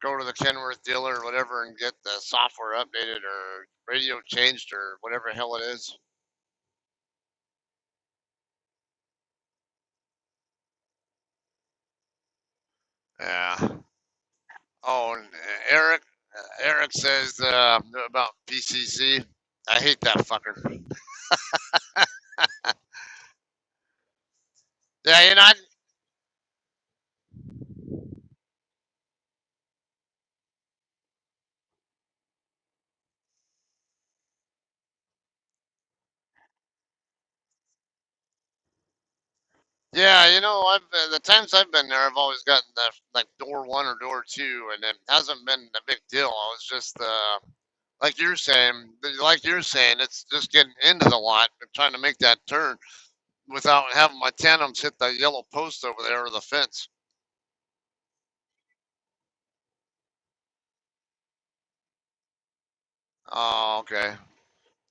go to the Kenworth dealer or whatever and get the software updated or radio changed or whatever the hell it is. Yeah. Oh, and Eric says about PCC. I hate that fucker. Yeah, you know, I've the times I've been there, I've always gotten the like door one or door two, and it hasn't been a big deal. I was just like you're saying, it's just getting into the lot and trying to make that turn without having my tandems hit the yellow post over there or the fence. Oh, okay.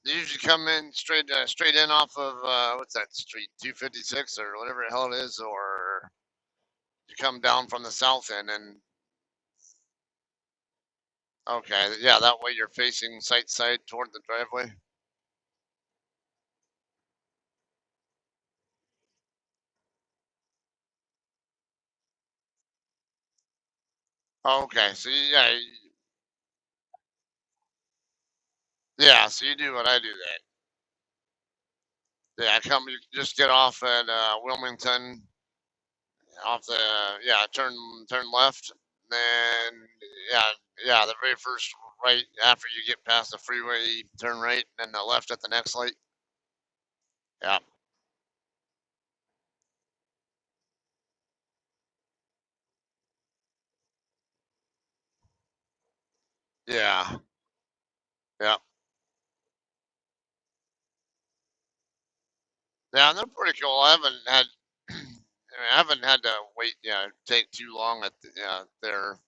They usually come in straight in off of what's that street, 256 or whatever the hell it is, or you come down from the south end and okay, yeah, that way you're facing site side toward the driveway. Okay, so yeah, so you do what I do then. Yeah, I come, you just get off at Wilmington, off the yeah, turn left, then yeah, yeah, the very first right after you get past the freeway, turn right, and then the left at the next light. Yeah. Yeah. Yeah. Yeah, and they're pretty cool. I haven't had, I mean, I haven't had to wait, take too long at there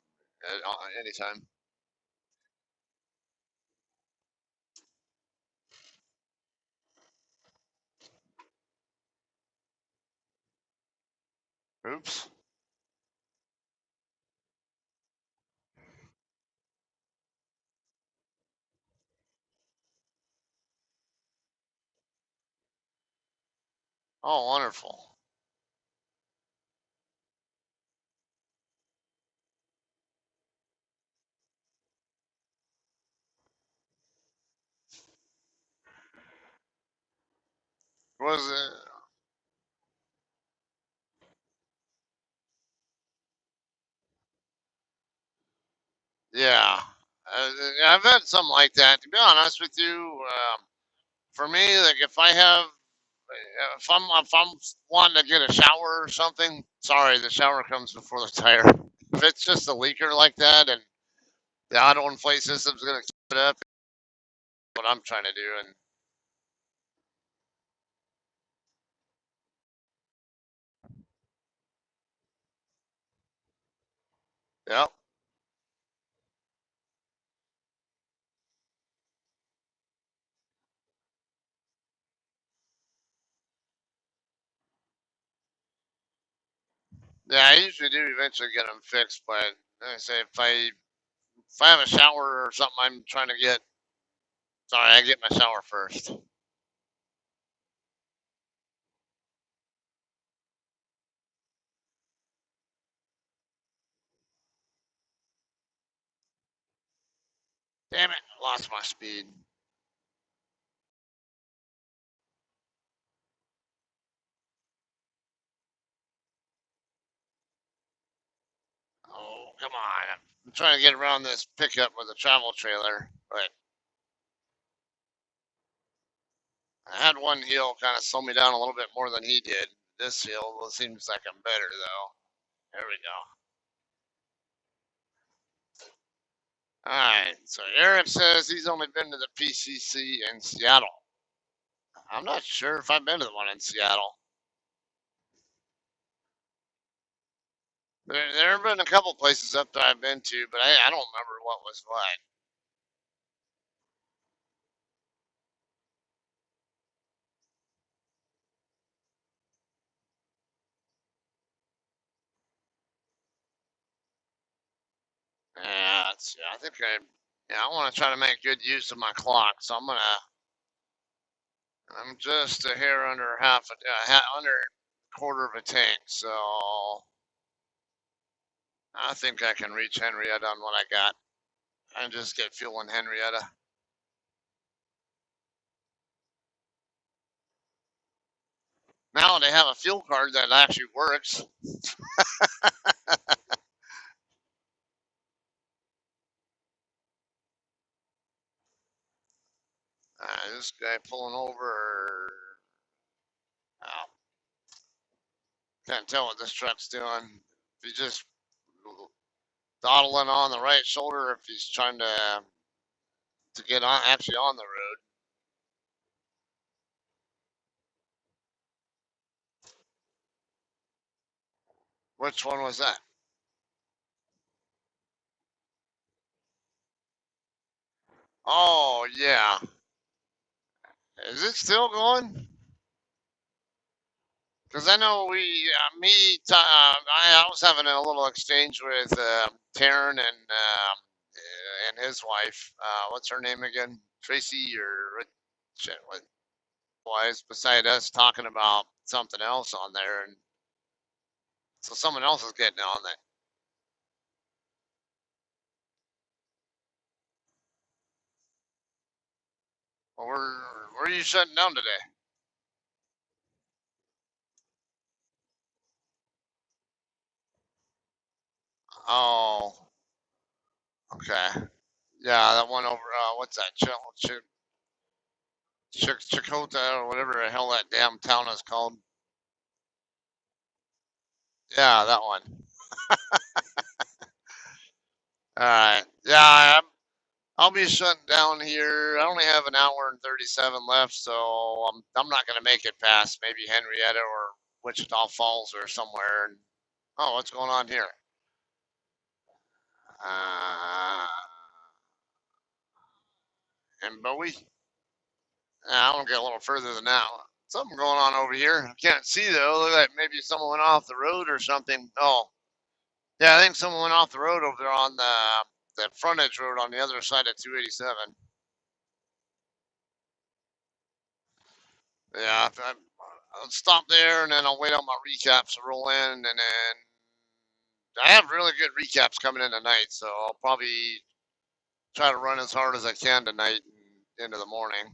anytime. Oops. Oh, wonderful. Was it? Yeah. I've had something like that. To be honest with you, for me, like if I'm wanting to get a shower or something, sorry, the shower comes before the tire. If it's just a leaker like that, and the auto inflate system's gonna keep it up, what I'm trying to do, and yep. Yeah, I usually do eventually get them fixed, but like I say if I have a shower or something I'm trying to get, sorry, I get my shower first. Damn it, lost my speed. Oh, come on. I'm trying to get around this pickup with a travel trailer, but I had one hill kind of slow me down a little bit more than he did. This hill well, seems like I'm better though. There we go. All right. So Eric says he's only been to the PCC in Seattle. I'm not sure if I've been to the one in Seattle. There have been a couple places up there I've been to, but I don't remember what was what. Yeah, I think I want to try to make good use of my clock, so I'm just a hair under under a quarter of a tank, so I think I can reach Henrietta on what I got and just get fuel in Henrietta. Now they have a fuel card that actually works. This guy pulling over. Oh, can't tell what this truck's doing. If he's just dawdling on the right shoulder, if he's trying to get on actually on the road. Which one was that? Oh yeah. Is it still going? Because I know I was having a little exchange with Taryn and his wife. What's her name again? Tracy or what? Wise beside us talking about something else on there, and so someone else is getting on that. Well, where are you shutting down today? Oh, okay. Yeah, that one over. What's that? Chill. Chakota or whatever the hell that damn town is called. Yeah, that one. All right. Yeah, I'll be shutting down here. I only have an hour and 37 left, so I'm not gonna make it past maybe Henrietta or Wichita Falls or somewhere. And oh, what's going on here? Uh, and Bowie. I want to get a little further than that. Something going on over here. I can't see though. Look like maybe someone went off the road or something. Oh, yeah, I think someone went off the road over there on the frontage road on the other side of 287. Yeah, I'll stop there and then I'll wait on my recaps to roll in, and then I have really good recaps coming in tonight, so I'll probably try to run as hard as I can tonight and into the morning.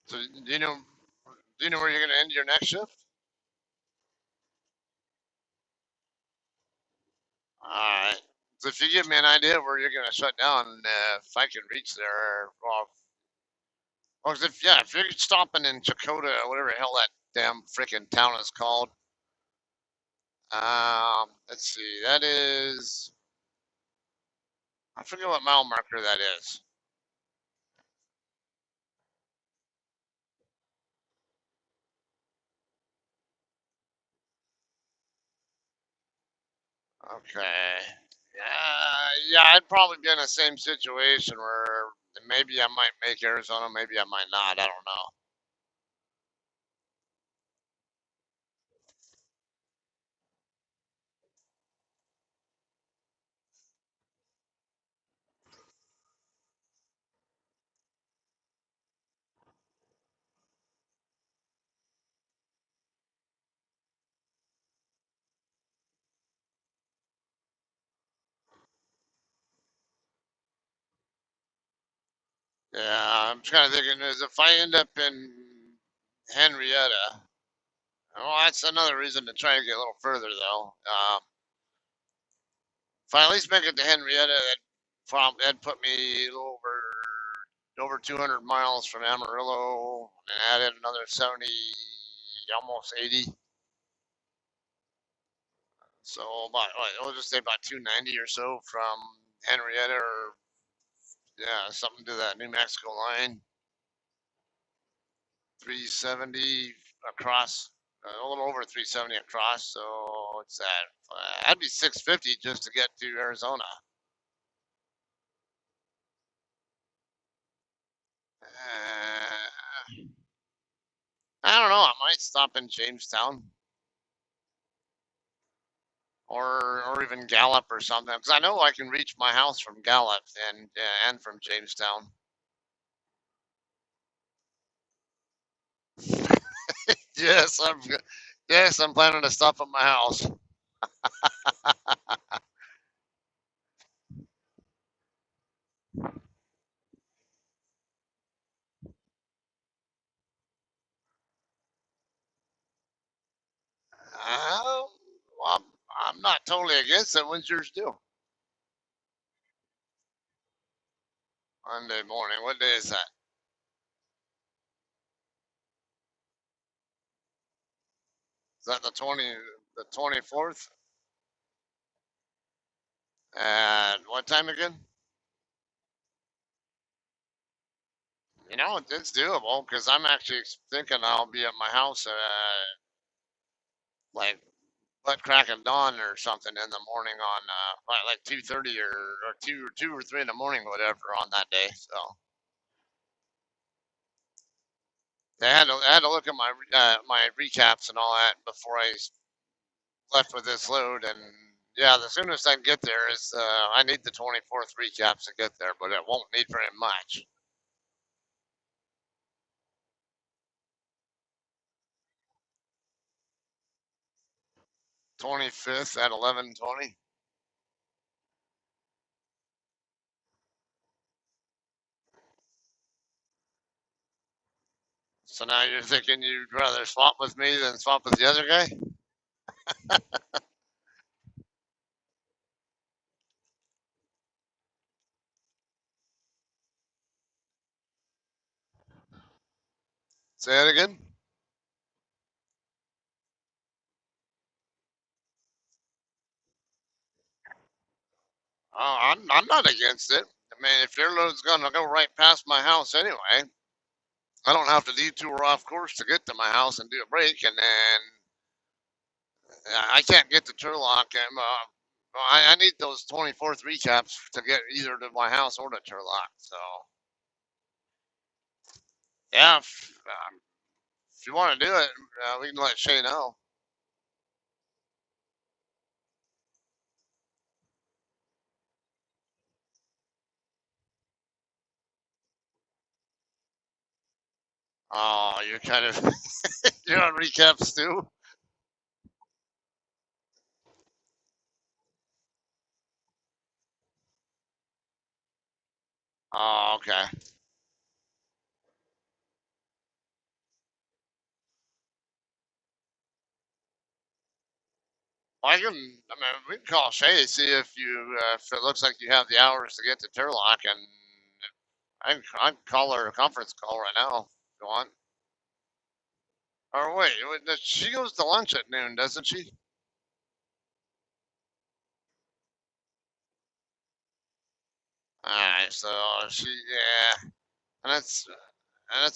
So do you know where you're gonna end your next shift? All right. So if you give me an idea where you're gonna shut down, if I can reach there, well, 'cause if you're stopping in Chakota or whatever the hell that damn freaking town is called, let's see, that is, I forget what mile marker that is. Okay. Yeah, I'd probably be in the same situation where maybe I might make Arizona, maybe I might not. I don't know. Yeah, I'm trying to think. Is if I end up in Henrietta, well, that's another reason to try to get a little further, though. If I at least make it to Henrietta, that'd put me a little over 200 miles from Amarillo, and add in another 70, almost 80. So about, I'll just say about 290 or so from Henrietta, or yeah, something to that New Mexico line. 370 across, a little over 370 across. So what's that? That'd be 650 just to get to Arizona. I don't know. I might stop in Jamestown or even Gallup or something, because I know I can reach my house from Gallup and from Jamestown. Yes, I'm planning to stop at my house. Well, I'm not totally against it. When's yours due? Monday morning. What day is that? Is that the 24th? And what time again? It's doable because I'm actually thinking I'll be at my house like butt crack of dawn or something in the morning on like 2:30 or 2 or 3 in the morning, whatever, on that day. So I had to look at my recaps and all that before I left with this load. And yeah, the soonest I can get there is I need the 24th recaps to get there, but it won't need very much. 25th at 11:20. So now you're thinking you'd rather swap with me than swap with the other guy? Say it again. Oh, I'm not against it. I mean, if your load's gonna go right past my house anyway, I don't have to detour off course to get to my house and do a break, and then I can't get to Turlock. And I need those 24th recaps to get either to my house or to Turlock. So yeah, if you want to do it, we can let Shay know. Oh, you're kind of you're on recaps too. Oh, okay. Well, I mean, we can call Shay, see if if it looks like you have the hours to get to Turlock, and I can call her a conference call right now if you want. Or wait, she goes to lunch at noon, doesn't she? Alright, so yeah, and it's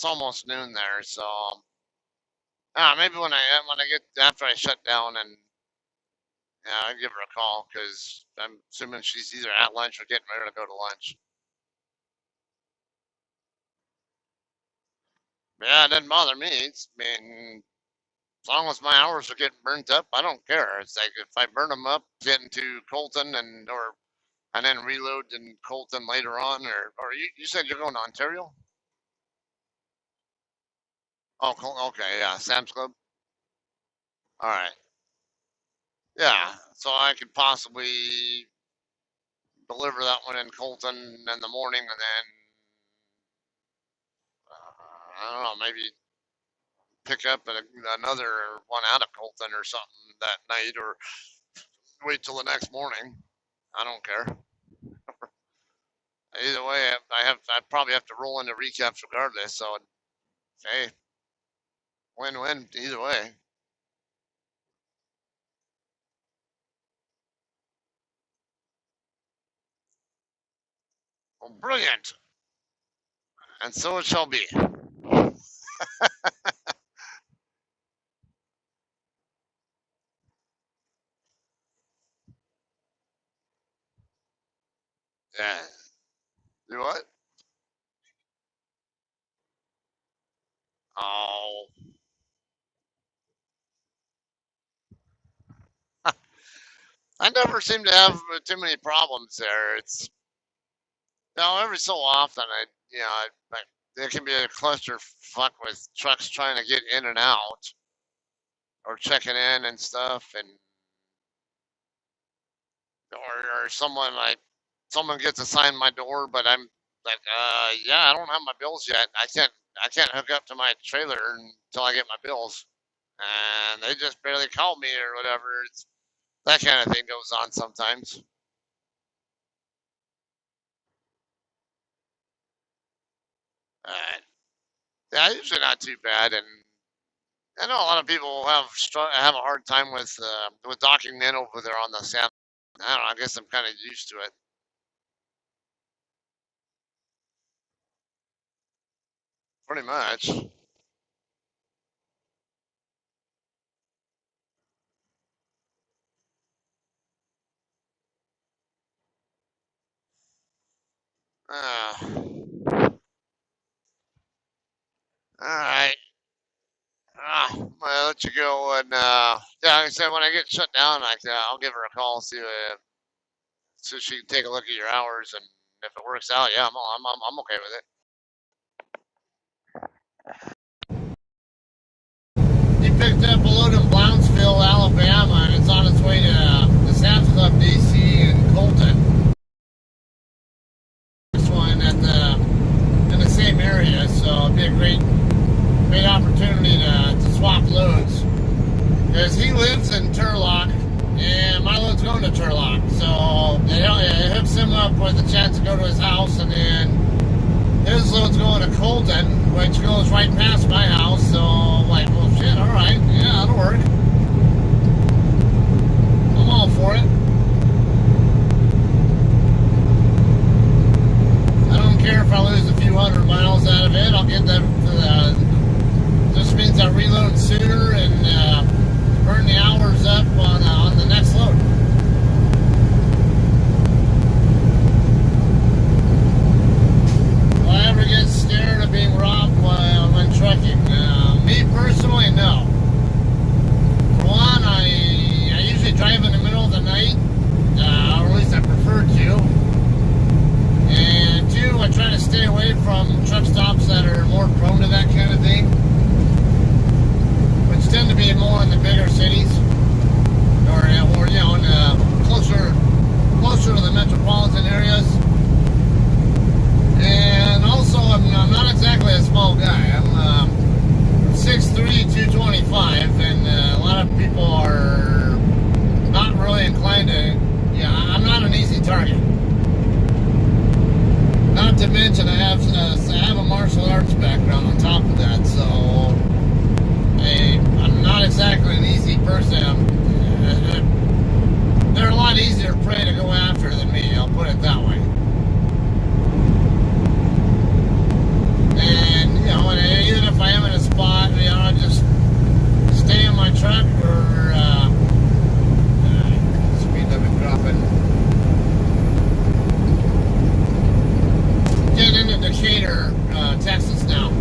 almost noon there, so maybe when I get after I shut down and yeah, I give her a call because I'm assuming she's either at lunch or getting ready to go to lunch. Yeah, it doesn't bother me. I mean, as long as my hours are getting burnt up, I don't care. It's like if I burn them up, getting to Colton and then reload in Colton later on, or you said you're going to Ontario? Oh, okay, yeah, Sam's Club. All right, yeah. So I could possibly deliver that one in Colton in the morning, and then I don't know, maybe pick up another one out of Colton or something that night, or wait till the next morning. I don't care. Either way, I probably have to roll into recaps regardless. So hey, win-win either way. Well, brilliant, and so it shall be. Yeah. You what? Oh, I never seem to have too many problems there. It's every so often there can be a cluster fuck with trucks trying to get in and out or checking in and stuff, and or someone gets assigned my door, but I'm like, yeah, I don't have my bills yet. I can't hook up to my trailer until I get my bills, and they just barely call me or whatever. It's that kind of thing goes on sometimes. Uh, yeah, usually not too bad, and I know a lot of people have a hard time with docking in over there on the Sam. I don't know. I guess I'm kind of used to it. Pretty much. All right. I'll let you go, and yeah, like I said, when I get shut down, I'll give her a call, so she can take a look at your hours, and if it works out, yeah, I'm okay with it. He picked up a load in Brownsville, Alabama, and it's on its way to the Sam's Club DC in Colton. This one in the same area, so it'd be a great great opportunity to swap loads. Because he lives in Turlock, and my load's going to Turlock. So it hooks him up with a chance to go to his house, and then his load's going to Colton, which goes right past my house. So I'm like, well, shit, all right, yeah, that'll work. I'm all for it. I don't care if I lose a few hundred miles out of it. I'll get that. Just means I reload sooner and burn the hours up on the next load. Will I ever get scared of being robbed while when trucking? Me personally, no. For one, I usually drive in the middle of the night, or at least I prefer to. And two, I try to stay away from truck stops that are more prone to that kind of thing, which tend to be more in the bigger cities, or you know, in closer to the metropolitan areas. And also, I'm not exactly a small guy. I'm 6'3", 225, and a lot of people are not really inclined to. Yeah, I'm not an easy target. Not to mention, I have a martial arts background on top of that, so I'm not exactly an easy person. They're a lot easier prey to go after than me. I'll put it that way. And you know, even if I am in a spot, you know, I just stay in my truck or speed limit dropping. Getting into Decatur, Texas now.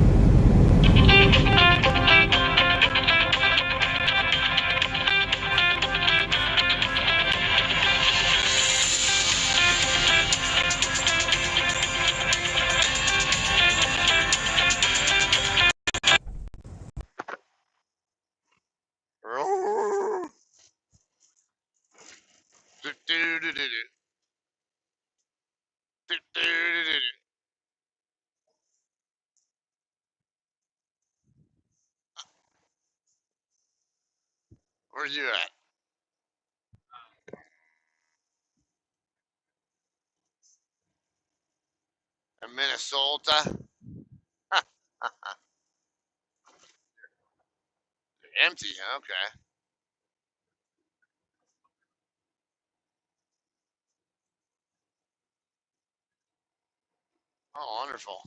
Where's you at? In Minnesota? Empty, okay. Oh, wonderful.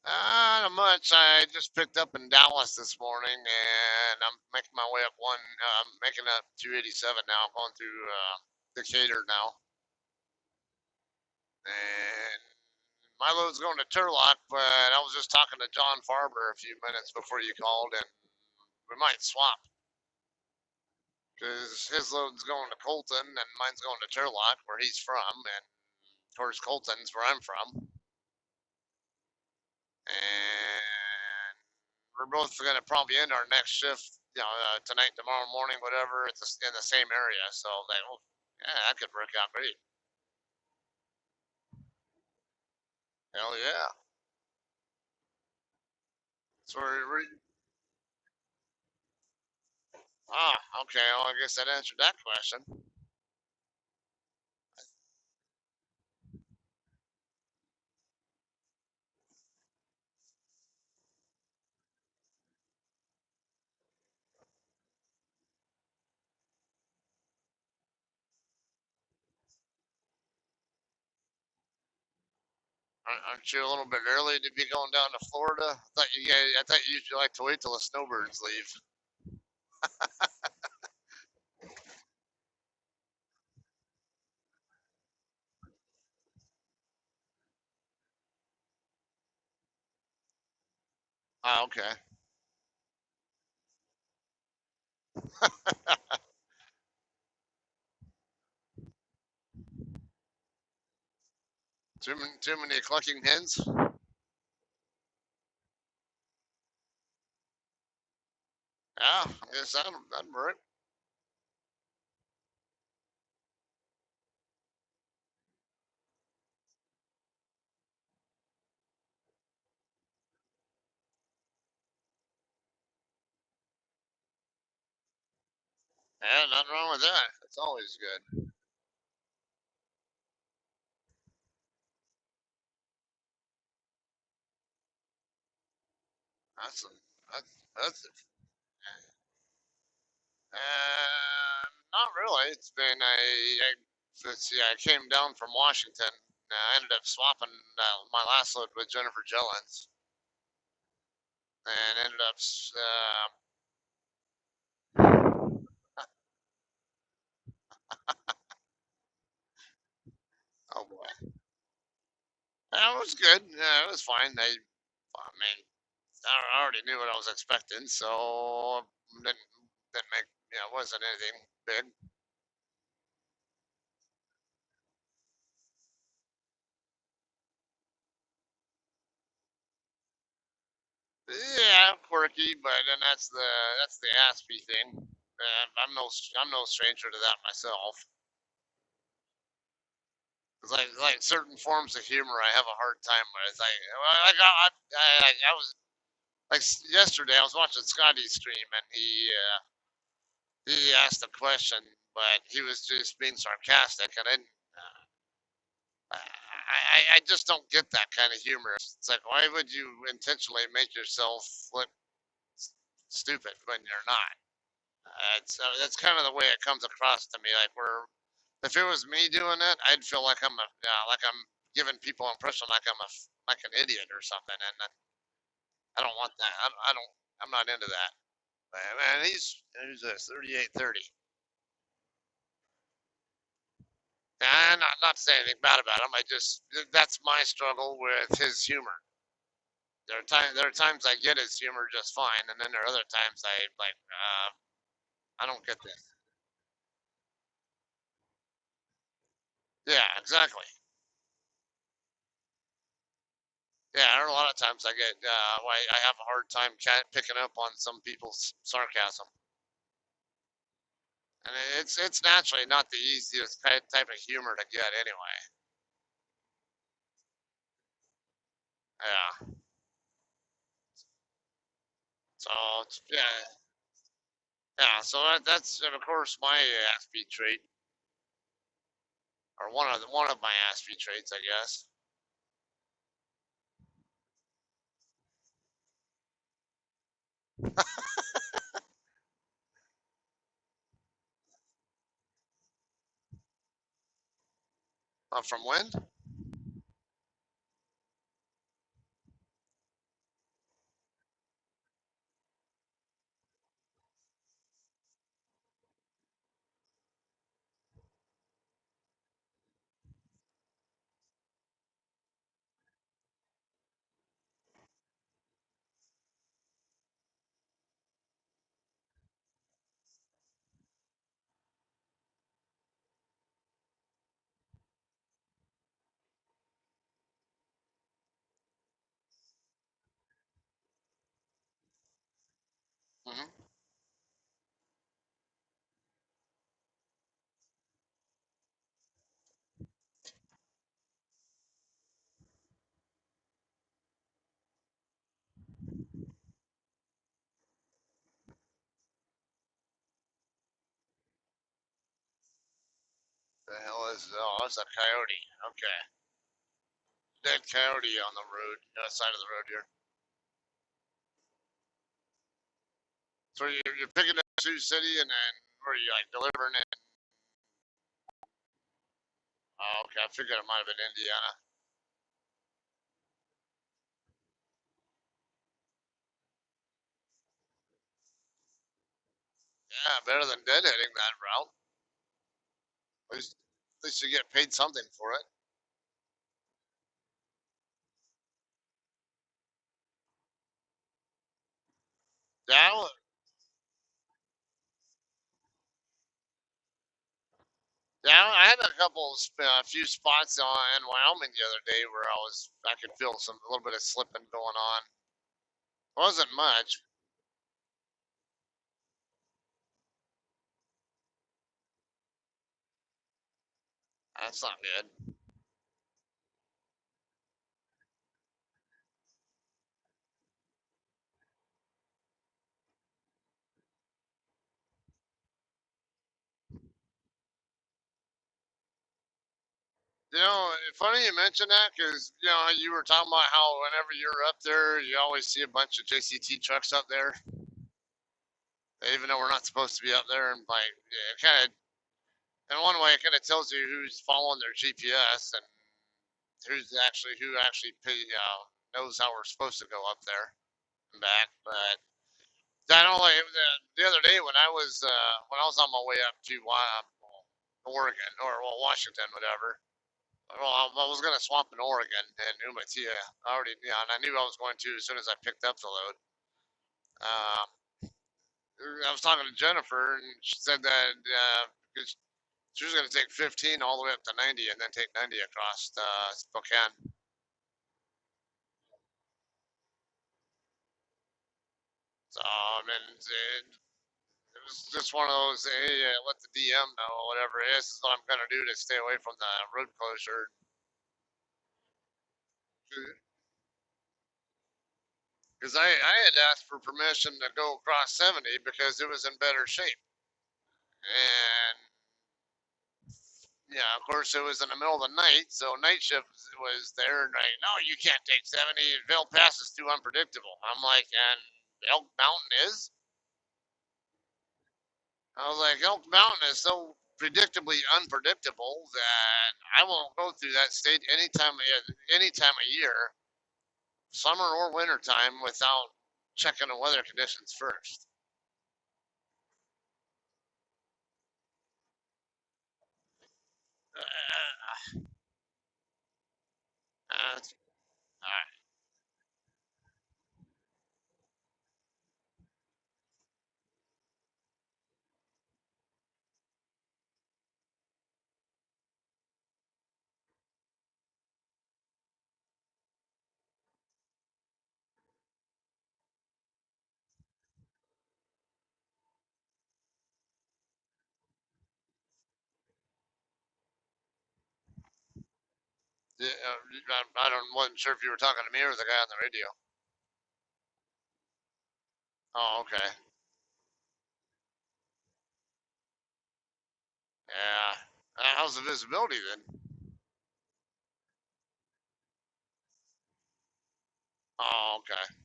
Not much. I just picked up in Dallas this morning, and I'm making my way up making up 287 now, going through Decatur now. And my load's going to Turlock, but I was just talking to John Farber a few minutes before you called, and we might swap because his load's going to Colton and mine's going to Turlock, where he's from, and of course Colton's where I'm from. And we're both going to probably end our next shift, you know, tonight, tomorrow morning, whatever, in the same area. So like, well, yeah, that could work out great. Hell yeah. So okay. Well, I guess that answered that question. Aren't you a little bit early to be going down to Florida? I thought you usually like to wait till the snowbirds leave. Oh, okay. Too many clucking hens. Yeah, I guess that'd work. Yeah, nothing wrong with that. It's always good. That's that's not really. It's been I let's see. I came down from Washington. I ended up swapping my last load with Jennifer Jellens, and ended up. Oh boy, that was good. Yeah, it was fine. I mean, I already knew what I was expecting, so didn't make it wasn't anything big. Yeah, quirky, but then that's the Aspie thing. I'm no stranger to that myself. It's like certain forms of humor I have a hard time with. I was like yesterday I was watching Scotty's stream and he asked a question, but he was just being sarcastic and I just don't get that kind of humor. It's like why would you intentionally make yourself look stupid when you're not? That's kind of the way it comes across to me. Like we're if it was me doing it, I'd feel like I'm giving people impression like like an idiot or something, and I don't want that. I don't. I'm not into that. Man, he's a 3830. And not to say anything bad about him. I just that's my struggle with his humor. There are times I get his humor just fine, and then there are other times I don't get this. Yeah, exactly. Yeah, there are a lot of times I have a hard time picking up on some people's sarcasm, and it's naturally not the easiest type of humor to get anyway. Yeah, so yeah. So that's of course my Aspie trait, or one of my Aspie traits, I guess. From when? Hmm. The hell is it's a coyote. Okay, dead coyote on the road, other side of the road here. So you're picking up Sioux City, and then where are you like delivering it? Oh, okay. I figured it might have been Indiana. Yeah, better than deadheading that route. At least you get paid something for it. Yeah, yeah. I had a few spots in Wyoming the other day where I could feel a little bit of slipping going on. It wasn't much. That's not good. Funny you mention that because you were talking about how whenever you're up there, you always see a bunch of JCT trucks up there, even though we're not supposed to be up there. And like, yeah, kind of in one way, it kind of tells you who's following their GPS and who actually knows how we're supposed to go up there and back. But I don't like the other day when I was on my way up to Oregon or well, Washington, whatever. Well, I was gonna swap in Oregon and Umatilla. I already, yeah, and I knew I was going to as soon as I picked up the load. Um, I was talking to Jennifer, and she said that because she was going to take 15 all the way up to 90, and then take 90 across Spokane. So I mean, it was just one of those. Hey, let the DM know whatever it is. This is what I'm going to do to stay away from the road closure. Because I had asked for permission to go across 70 because it was in better shape. And yeah, of course, it was in the middle of the night, so night shift was there. And like, no, you can't take 70. Vail Pass is too unpredictable. I'm like, and Elk Mountain is? I was like, Elk Mountain is so predictably unpredictable that I won't go through that state any time of year, summer or winter time, without checking the weather conditions first. Uh, I don't wasn't sure if you were talking to me or the guy on the radio. Oh, okay. Yeah. How's the visibility then? Oh, okay.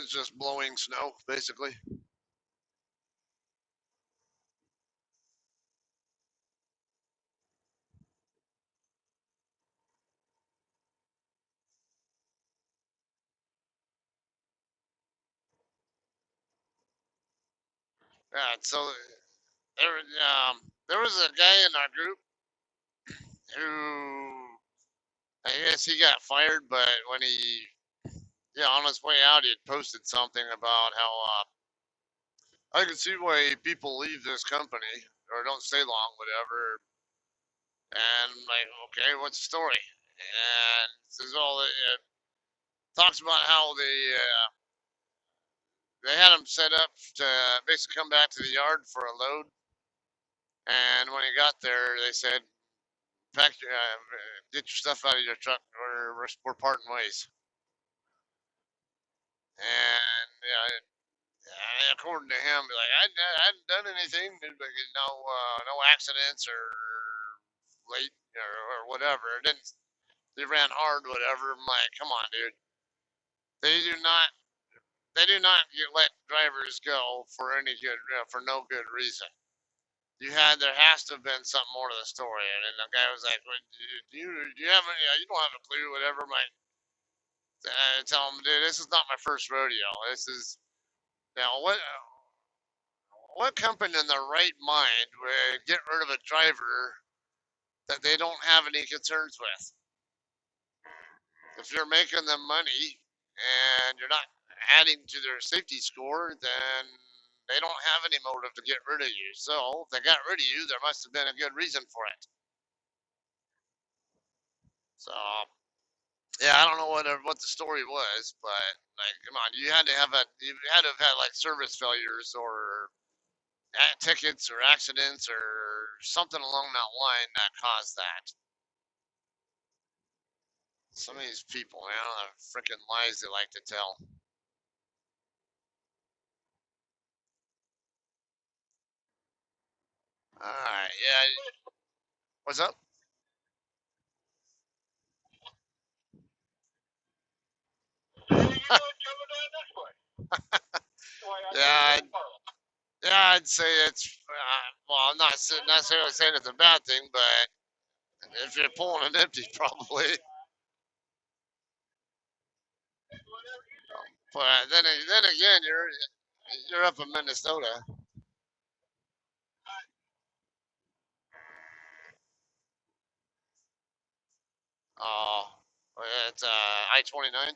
It's just blowing snow, basically. Yeah. So there, there was a guy in our group who, I guess he got fired, but when yeah, on his way out, he had posted something about how I can see why people leave this company or don't stay long, whatever. And I'm like, okay, what's the story? And says all it talks about how they had him set up to basically come back to the yard for a load. And when he got there, they said, "Pack, get your stuff out of your truck, or we're parting ways." And yeah, according to him, like I hadn't done anything, no accidents or late or whatever. It didn't They ran hard, whatever. I'm like, come on, dude. They do not let drivers go for any good for no good reason. There has to have been something more to the story. And then the guy was like, well, do you have any, you don't have a clue, whatever. My tell him, dude, this is not my first rodeo. This is what company in their right mind would get rid of a driver that they don't have any concerns with? If you're making them money and you're not adding to their safety score, then they don't have any motive to get rid of you. So if they got rid of you, there must have been a good reason for it. So yeah, I don't know what the story was, but like, come on, you had to have had like service failures or tickets or accidents or something along that line that caused that. Some of these people, man, the freaking lies they like to tell. All right, yeah, What's up? Yeah, yeah, I'd say it's well, I'm not necessarily saying it's a bad thing, but if you're pulling an empty, probably. But then again, you're up in Minnesota. Oh, it's I-29.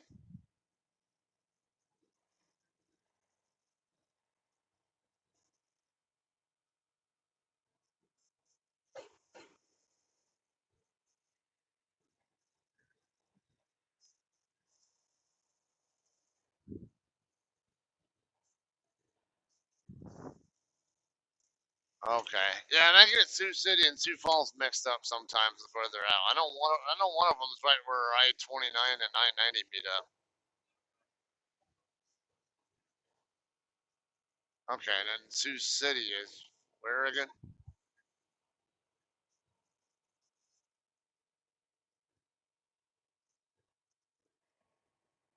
Okay, yeah, and I get Sioux City and Sioux Falls mixed up sometimes with where they're at. I know one of them's right where I-29 and I-90 meet up. Okay, and then Sioux City is where again?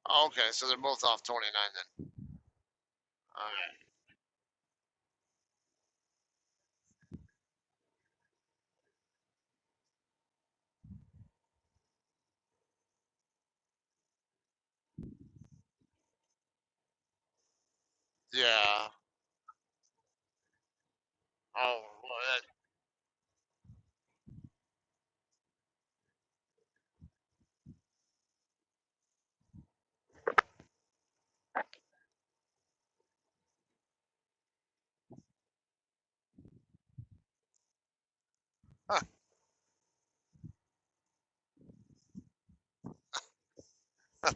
Oh, okay, so they're both off 29 then. All right. Yeah. Oh, well, that,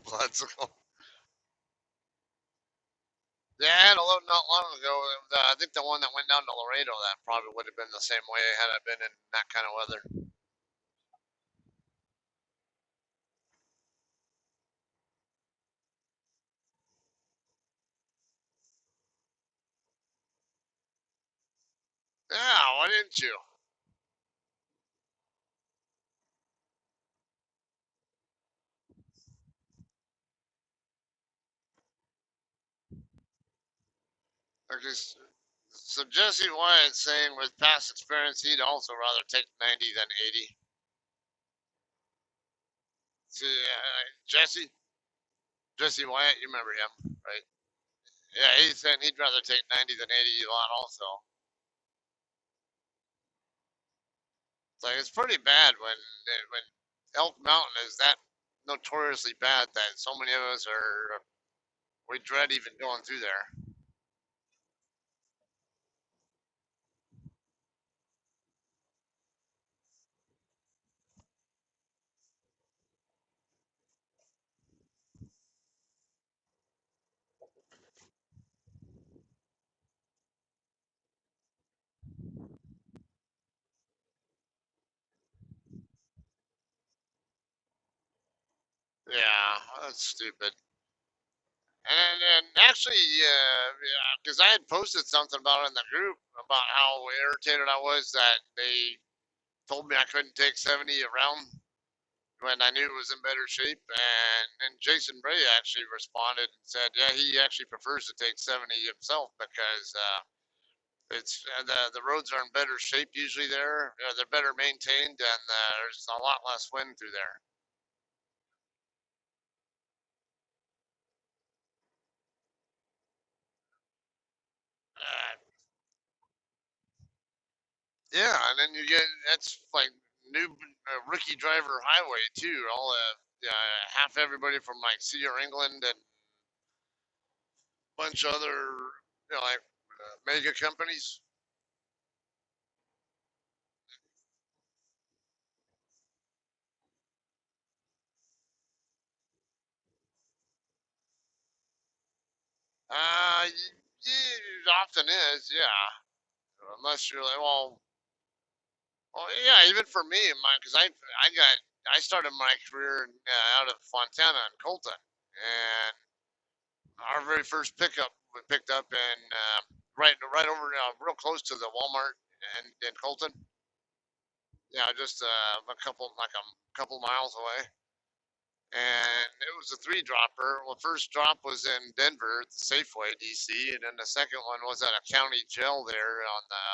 well, that's cool. Yeah, I had a load not long ago. I think the one that went down to Laredo, that probably would have been the same way had I been in that kind of weather. Yeah, why didn't you? Because so Jesse Wyatt's saying with past experience, he'd also rather take 90 than 80. See, Jesse Wyatt, you remember him, right? Yeah, he's saying he'd rather take 90 than 80 a lot also. It's like it's pretty bad when Elk Mountain is that notoriously bad that so many of us are we dread even going through there. Yeah, that's stupid. And actually, because I had posted something about it in the group about how irritated I was that they told me I couldn't take 70 around when I knew it was in better shape. And Jason Bray actually responded and said, yeah, he actually prefers to take 70 himself because it's the roads are in better shape usually there. They're better maintained and there's a lot less wind through there. Yeah, and then you get that's like new rookie driver highway too. All half everybody from like Cedar England and a bunch of other like mega companies. It often is, yeah. Unless you're like, well, yeah. Even for me, because I started my career out of Fontana and Colton, and our very first pickup we picked up in right over real close to the Walmart in Colton. Yeah, just a couple miles away. And it was a three dropper. Well, the first drop was in Denver at the Safeway, DC, and then the second one was at a county jail there on the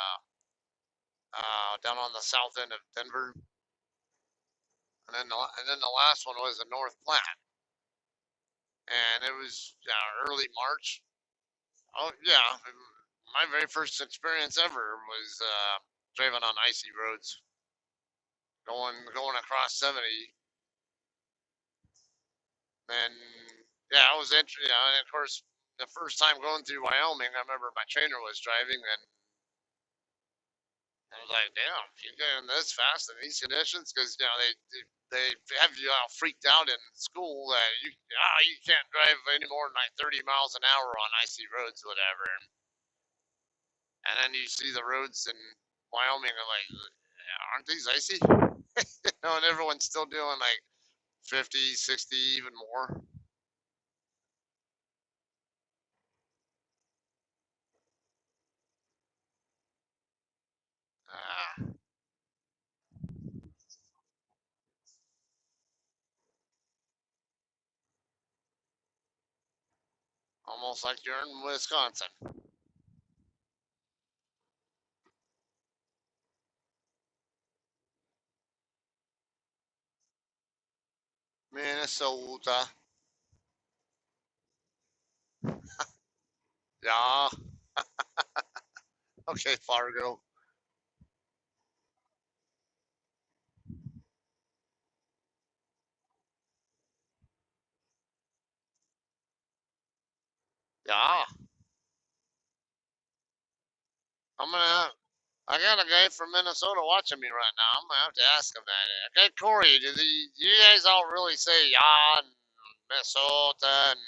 down on the south end of Denver, and then the last one was in North Platte, and it was early March. Oh yeah, my very first experience ever was driving on icy roads, going across 70. And yeah, I was interested. And of course, the first time going through Wyoming, I remember my trainer was driving, and I was like, "Damn, you're going this fast in these conditions?" Because they have you all freaked out in school that you can't drive any more than like 30 miles an hour on icy roads, whatever. And then you see the roads in Wyoming, and like, aren't these icy? And everyone's still doing like 50, 60, even more. Ah, almost like you're in Wisconsin. Minnesota. Yeah. Okay, Fargo. Yeah. I'm gonna. I got a guy from Minnesota watching me right now. I'm gonna have to ask him that. Okay, Corey, do you guys all really say "yeah" in Minnesota and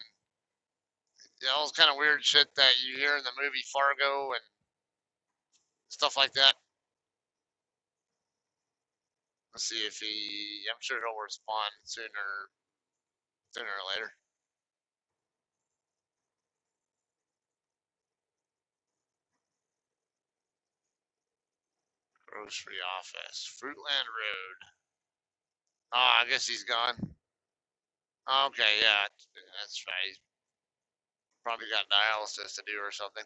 all those kind of weird shit that you hear in the movie Fargo and stuff like that? Let's see if he. I'm sure he'll respond sooner or later. Grocery office, Fruitland Road. Oh, I guess he's gone. Okay, yeah, that's right. He's probably got dialysis to do or something.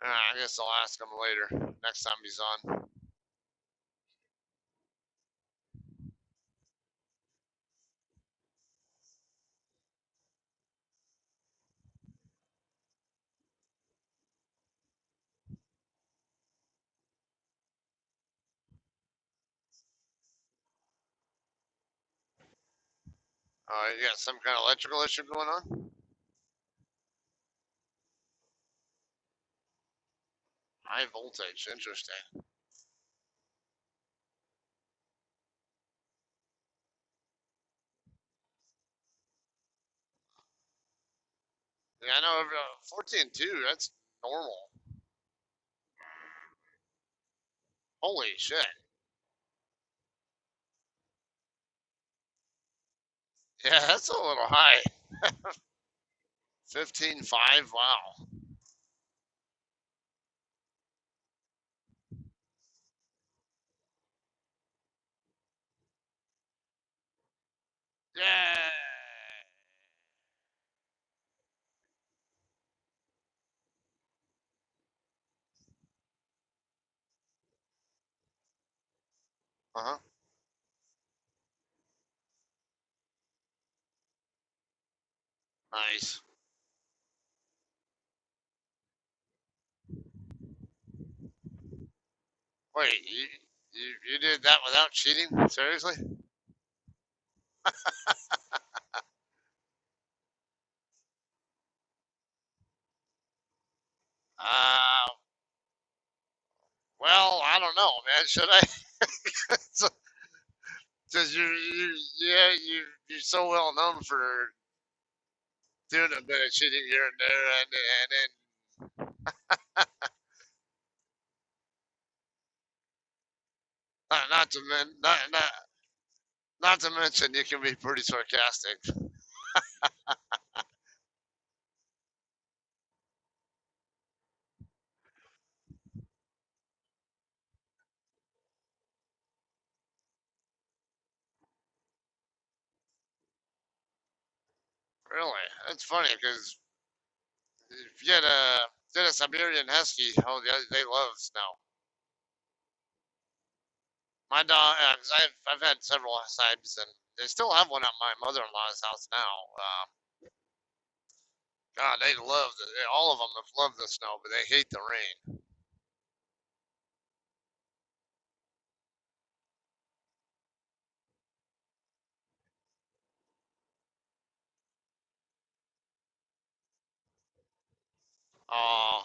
I guess I'll ask him later, next time he's on. You got some kind of electrical issue going on? High voltage, interesting. Yeah, I know 14.2, that's normal. Holy shit. Yeah, that's a little high. 15.5, wow. Yeah. Uh huh. Nice. Wait, you did that without cheating? Seriously? Uh, well, I don't know, man. Should I? Because yeah, you're so well known for doing a bit of cheating here and there, and then not to not to mention you can be pretty sarcastic. Really? That's funny because if you get a Siberian Husky, oh, they love snow. My dog, 'cause I've had several Sibes, and they still have one at my mother-in-law's house now. God, they love all of them have loved the snow, but they hate the rain. Oh,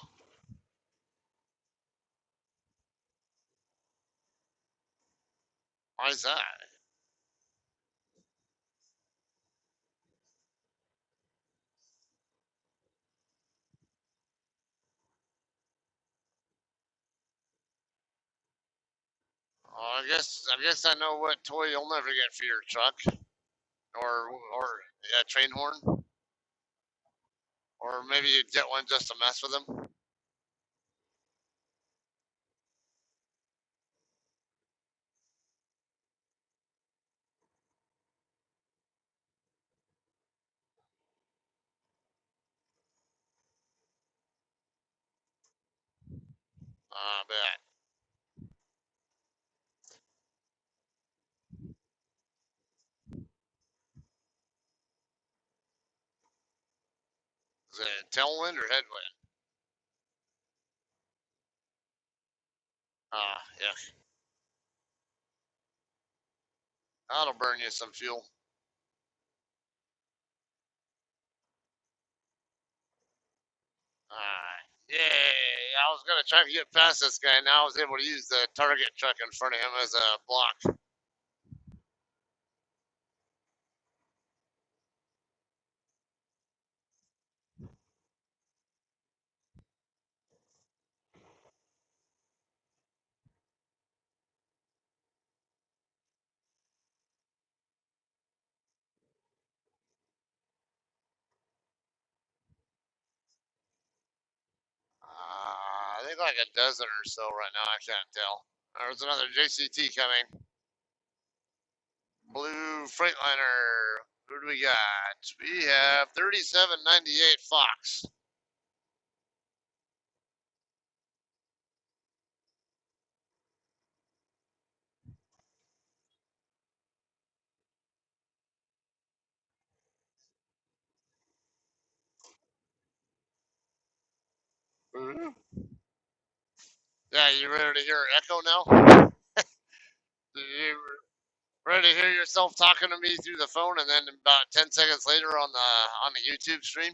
why is that? Oh, I guess I know what toy you'll never get for your truck, or yeah, train horn, or maybe you'd get one just to mess with them. I bet. Is it tailwind or headwind? Ah, yeah, that'll burn you some fuel. Alright. Yay! I was gonna try to get past this guy. Now I was able to use the target truck in front of him as a block. I think like a dozen or so right now. I can't tell. There's another JCT coming. Blue Freightliner. Who do we got? We have 3798 Fox. Mhm. Yeah, you ready to hear Echo now? You ready to hear yourself talking to me through the phone, and then about 10 seconds later on the YouTube stream?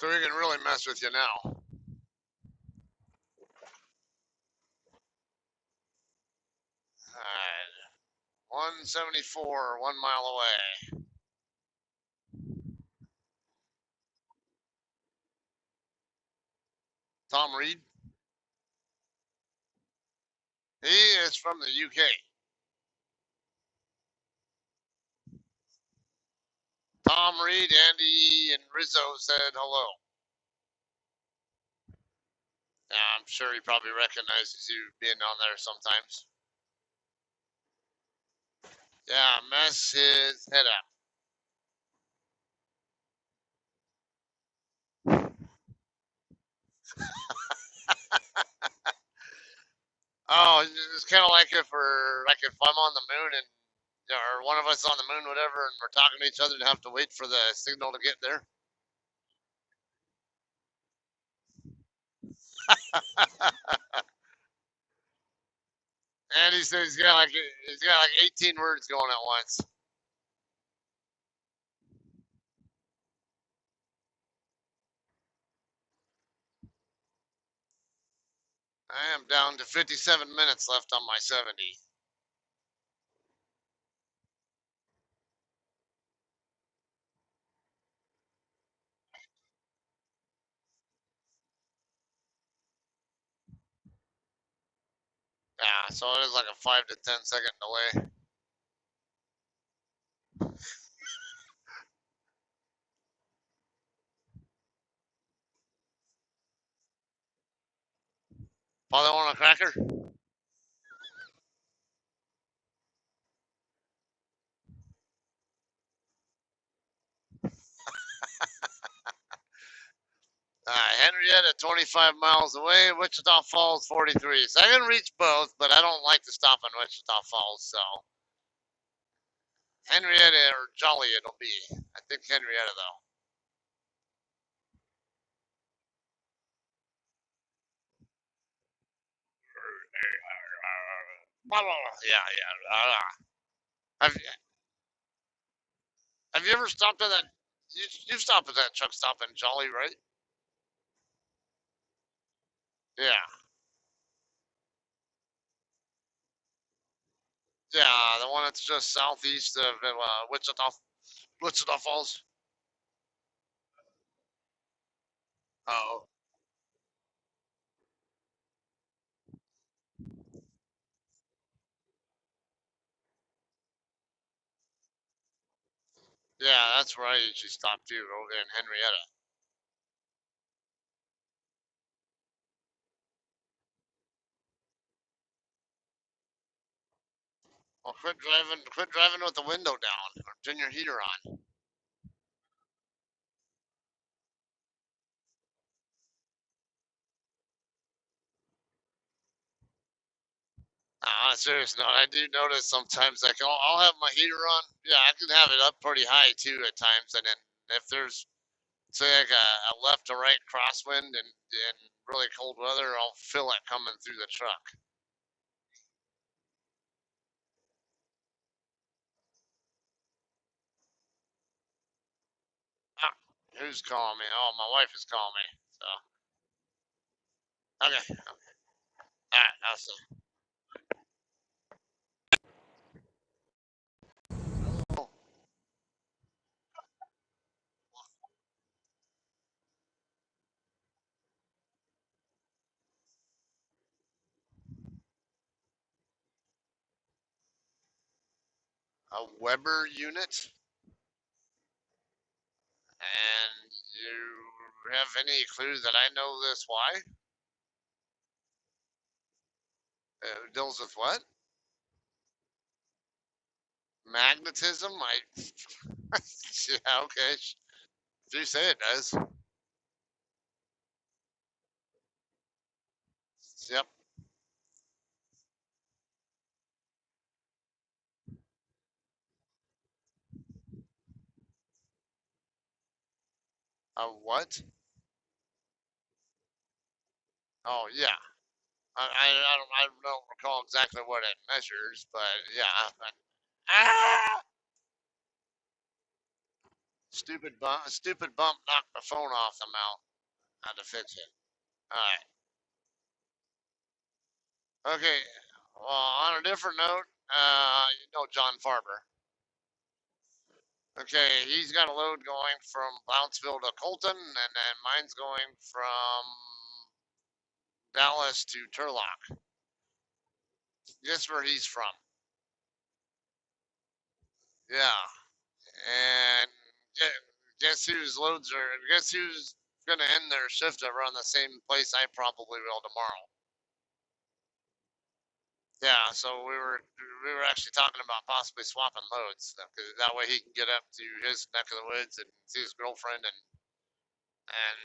So we can really mess with you now. Alright. 174, 1 mile away. Tom Reed. He is from the UK. Tom Reed, Andy, and Rizzo said hello. Yeah, I'm sure he probably recognizes you being on there sometimes. Yeah, mess his head up. Oh, it's kind of like if I'm on the moon and or one of us on the moon, whatever, and we're talking to each other and have to wait for the signal to get there. And he says he's got like 18 words going at once. I am down to 57 minutes left on my 70. Yeah, so it is like a 5 to 10 second delay. Father want a cracker? Henrietta, 25 miles away. Wichita Falls, 43. So I can reach both, but I don't like to stop in Wichita Falls. So Henrietta or Jolly, it'll be. I think Henrietta though. Yeah, yeah. Have Have you ever stopped at that? You've stopped at that truck stop in Jolly, right? Yeah, yeah. The one that's just southeast of Wichita Falls. Oh, yeah. That's where I usually stop too, over in Henrietta. Well, quit driving with the window down, or turn your heater on. On a serious note, I do notice sometimes like I'll have my heater on. Yeah, I can have it up pretty high too at times, and then if there's say like a left to right crosswind and really cold weather, I'll feel it coming through the truck. Ah, who's calling me? Oh, my wife is calling me. So okay, all right, I'll see. Oh, a Weber unit, and you have any clue that I know this? Why? Deals with what? Magnetism? I yeah, okay. If you say it does. Yep. A what? Oh yeah. I don't recall exactly what it measures, but yeah. Ah! Stupid bump knocked my phone off the mount. Had to fix it. All right. Okay. Well, on a different note, you know John Farber. Okay, he's got a load going from Blounceville to Colton, and then mine's going from Dallas to Turlock. Guess where he's from? Yeah. And guess whose loads are? Guess who's gonna end their shift over on the same place I probably will tomorrow? Yeah, so we were actually talking about possibly swapping loads, 'cause that way he can get up to his neck of the woods and see his girlfriend, and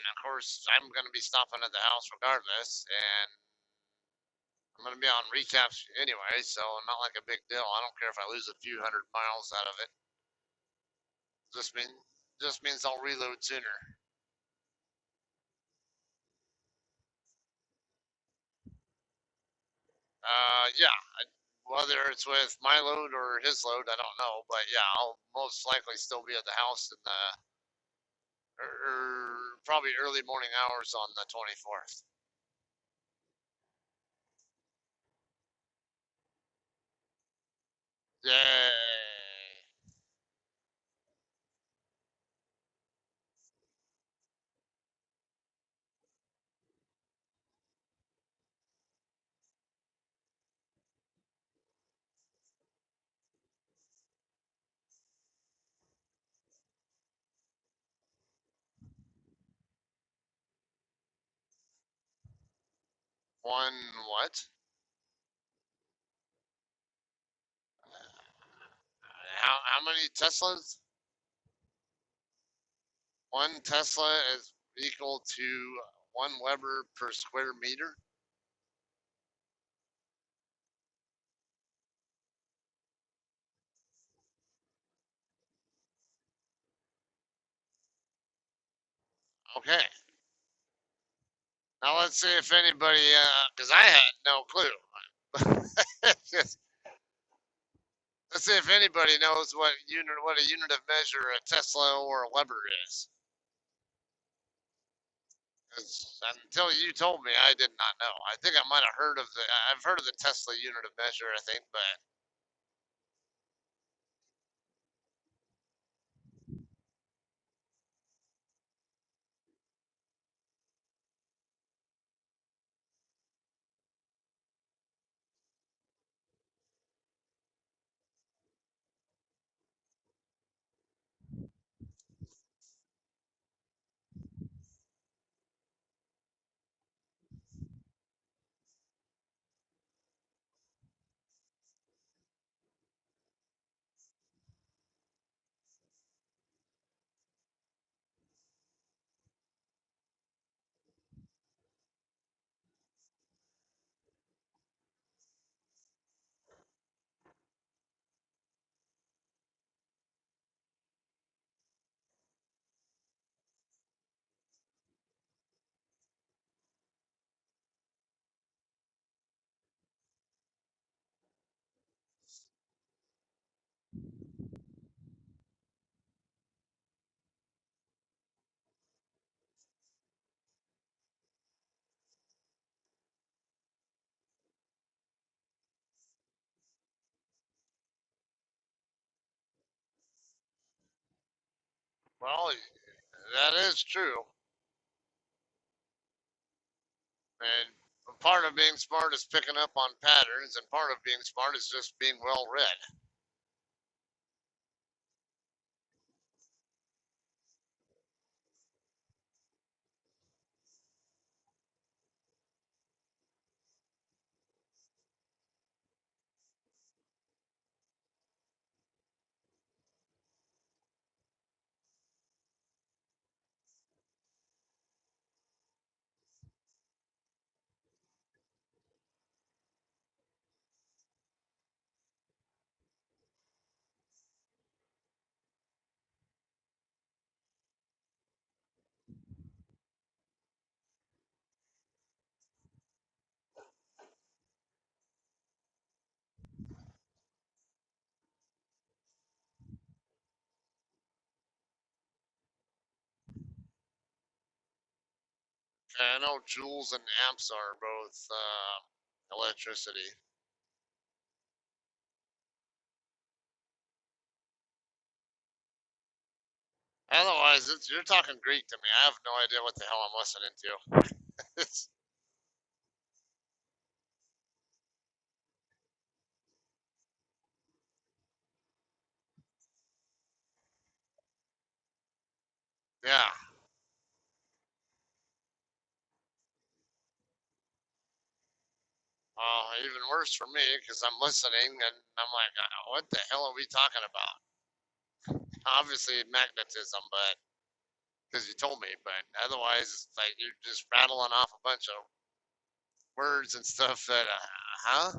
of course I'm gonna be stopping at the house regardless, and I'm gonna be on recaps anyway, so not like a big deal. I don't care if I lose a few hundred miles out of it. Just mean just means I'll reload sooner. Yeah, whether it's with my load or his load, I don't know, but yeah, I'll most likely still be at the house in the probably early morning hours on the 24th. Yay! One what? How many Teslas? One Tesla is equal to 1 Weber per square meter. Okay. Now let's see if anybody, because I had no clue. Just, let's see if anybody knows what a unit of measure a Tesla or a Weber is. 'Cause until you told me, I did not know. I think I might have heard of I've heard of the Tesla unit of measure, I think, but well, that is true. And part of being smart is picking up on patterns, and part of being smart is just being well read. I know joules and amps are both electricity. Otherwise, you're talking Greek to me. I have no idea what the hell I'm listening to. It's, yeah. Even worse for me because I'm listening and I'm like, what the hell are we talking about? Obviously magnetism, but because you told me, but otherwise it's like you're just rattling off a bunch of words and stuff that, huh?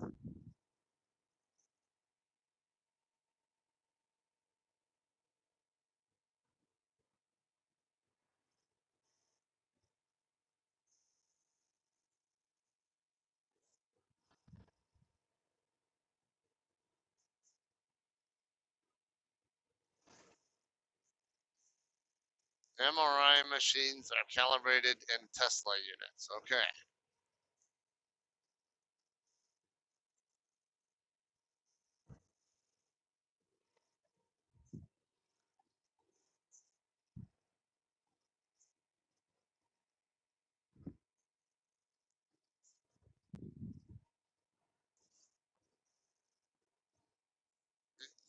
MRI machines are calibrated in Tesla units. Okay.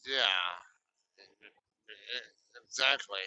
Yeah. Exactly.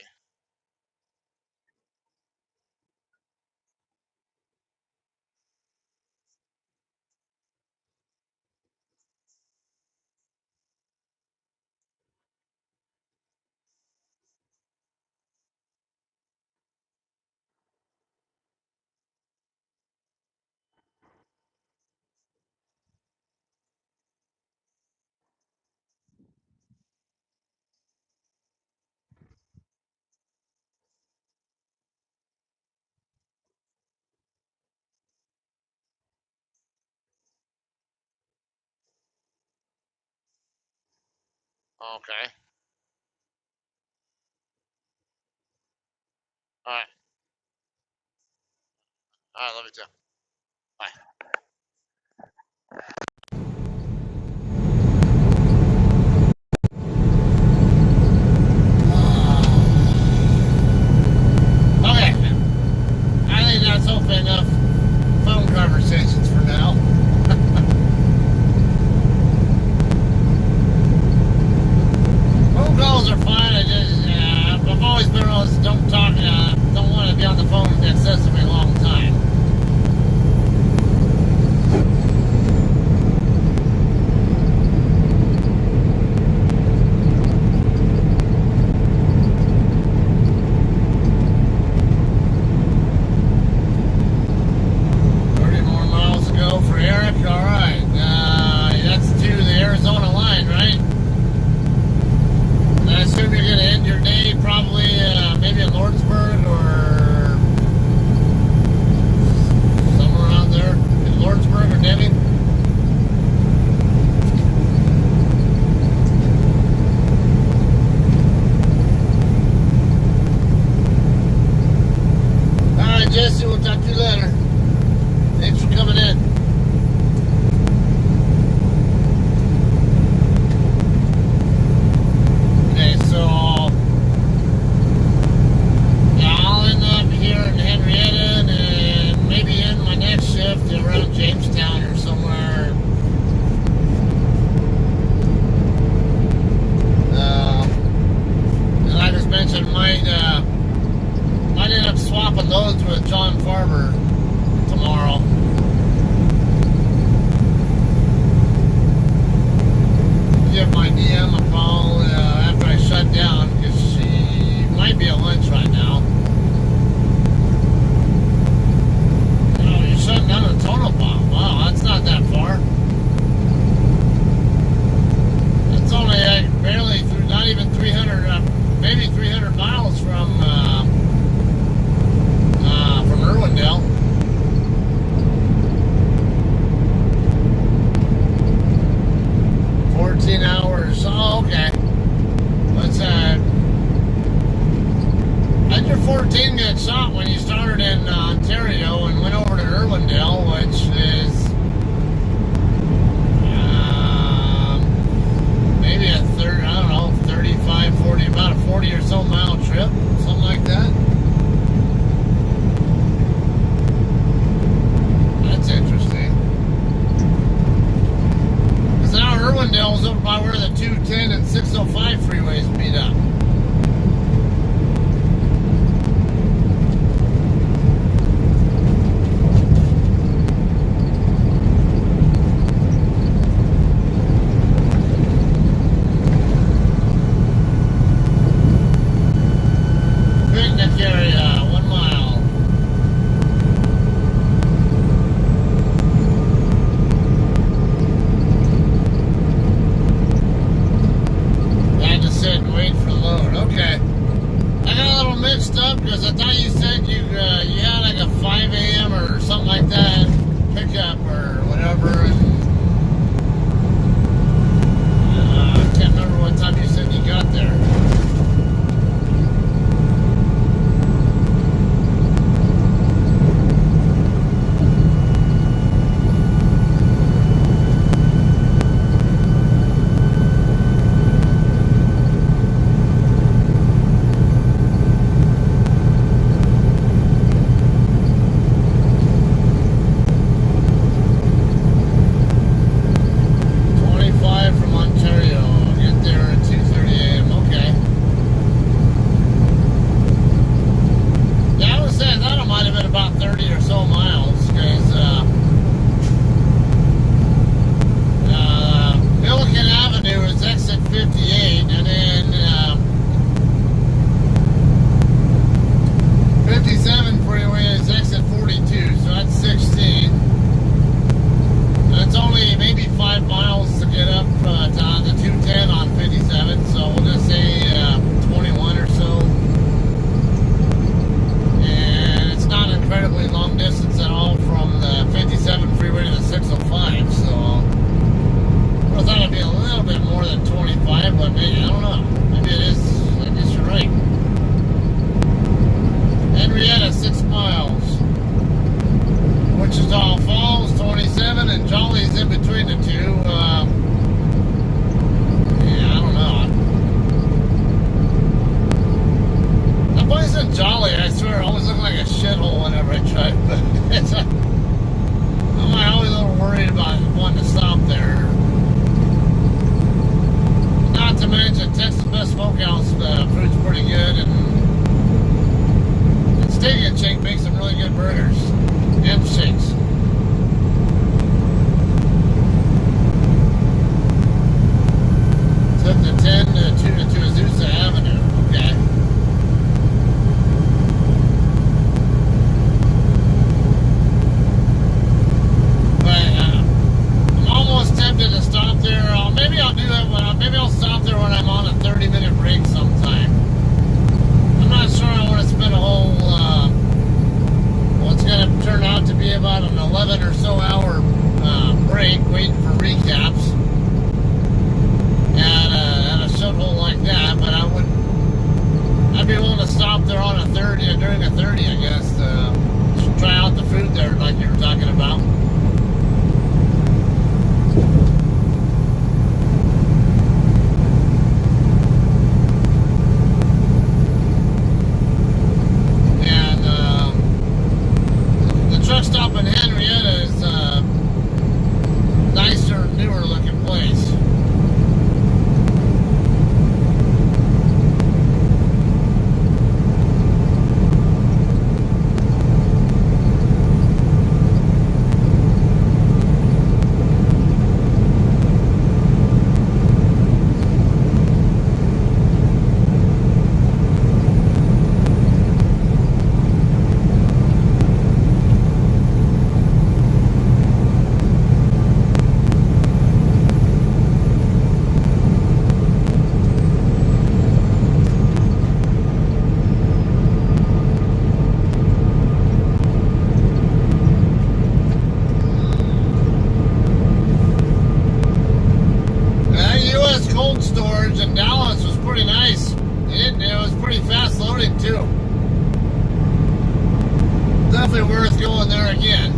Okay. All right. All right. Love you too. Bye. Okay. I think that's open enough phone conversations for now. Phone calls are fine. I've always been one of those don't talk. Don't want to be on the phone an excessively long time. Jesse, we'll talk to you later. Thanks for coming in. Okay, so yeah, I'll end up here in Henrietta and maybe in my next shift around Jamestown or somewhere. And I just mentioned might end up swapping loads with John Farber tomorrow. Give my DM a call after I shut down because she might be at lunch right now. Oh, you're shutting down a total bomb. Wow, that's not that far. That's only barely through, not even 300, maybe 300 miles from Irwindale. 14 hours. Oh, okay. Let's how'd your 14 get shot when you started in Ontario and went over to Irwindale, which is maybe a 30, I don't know, 35, 40, about a 40 or so mile trip, something like that. That's interesting. Because now Irwindale's over by where the 210 and 605 freeways meet up. Picnic area, 1 mile. Sit and wait for the load. Okay. I got a little mixed up because I thought you said you had like a 5 a.m. or something like that pickup or whatever. And, I can't remember what time you said you got there. Long make some really good burgers and shakes. Took the 10 to Azusa Avenue. Okay. But I'm almost tempted to stop there. Maybe I'll do that. Maybe I'll stop there when I'm on a 30-minute break sometime. I'm not sure I want to spend a whole. What's going to turn out to be about an 11 or so hour break, waiting for recaps. At a shithole like that, but I'd be willing to stop there on a 30 during a 30, I guess, to try out the food there like you were talking about. And the truck stop in Henrietta is a nicer, newer looking place. Storage in Dallas was pretty nice. It was pretty fast loading too. Definitely worth going there again.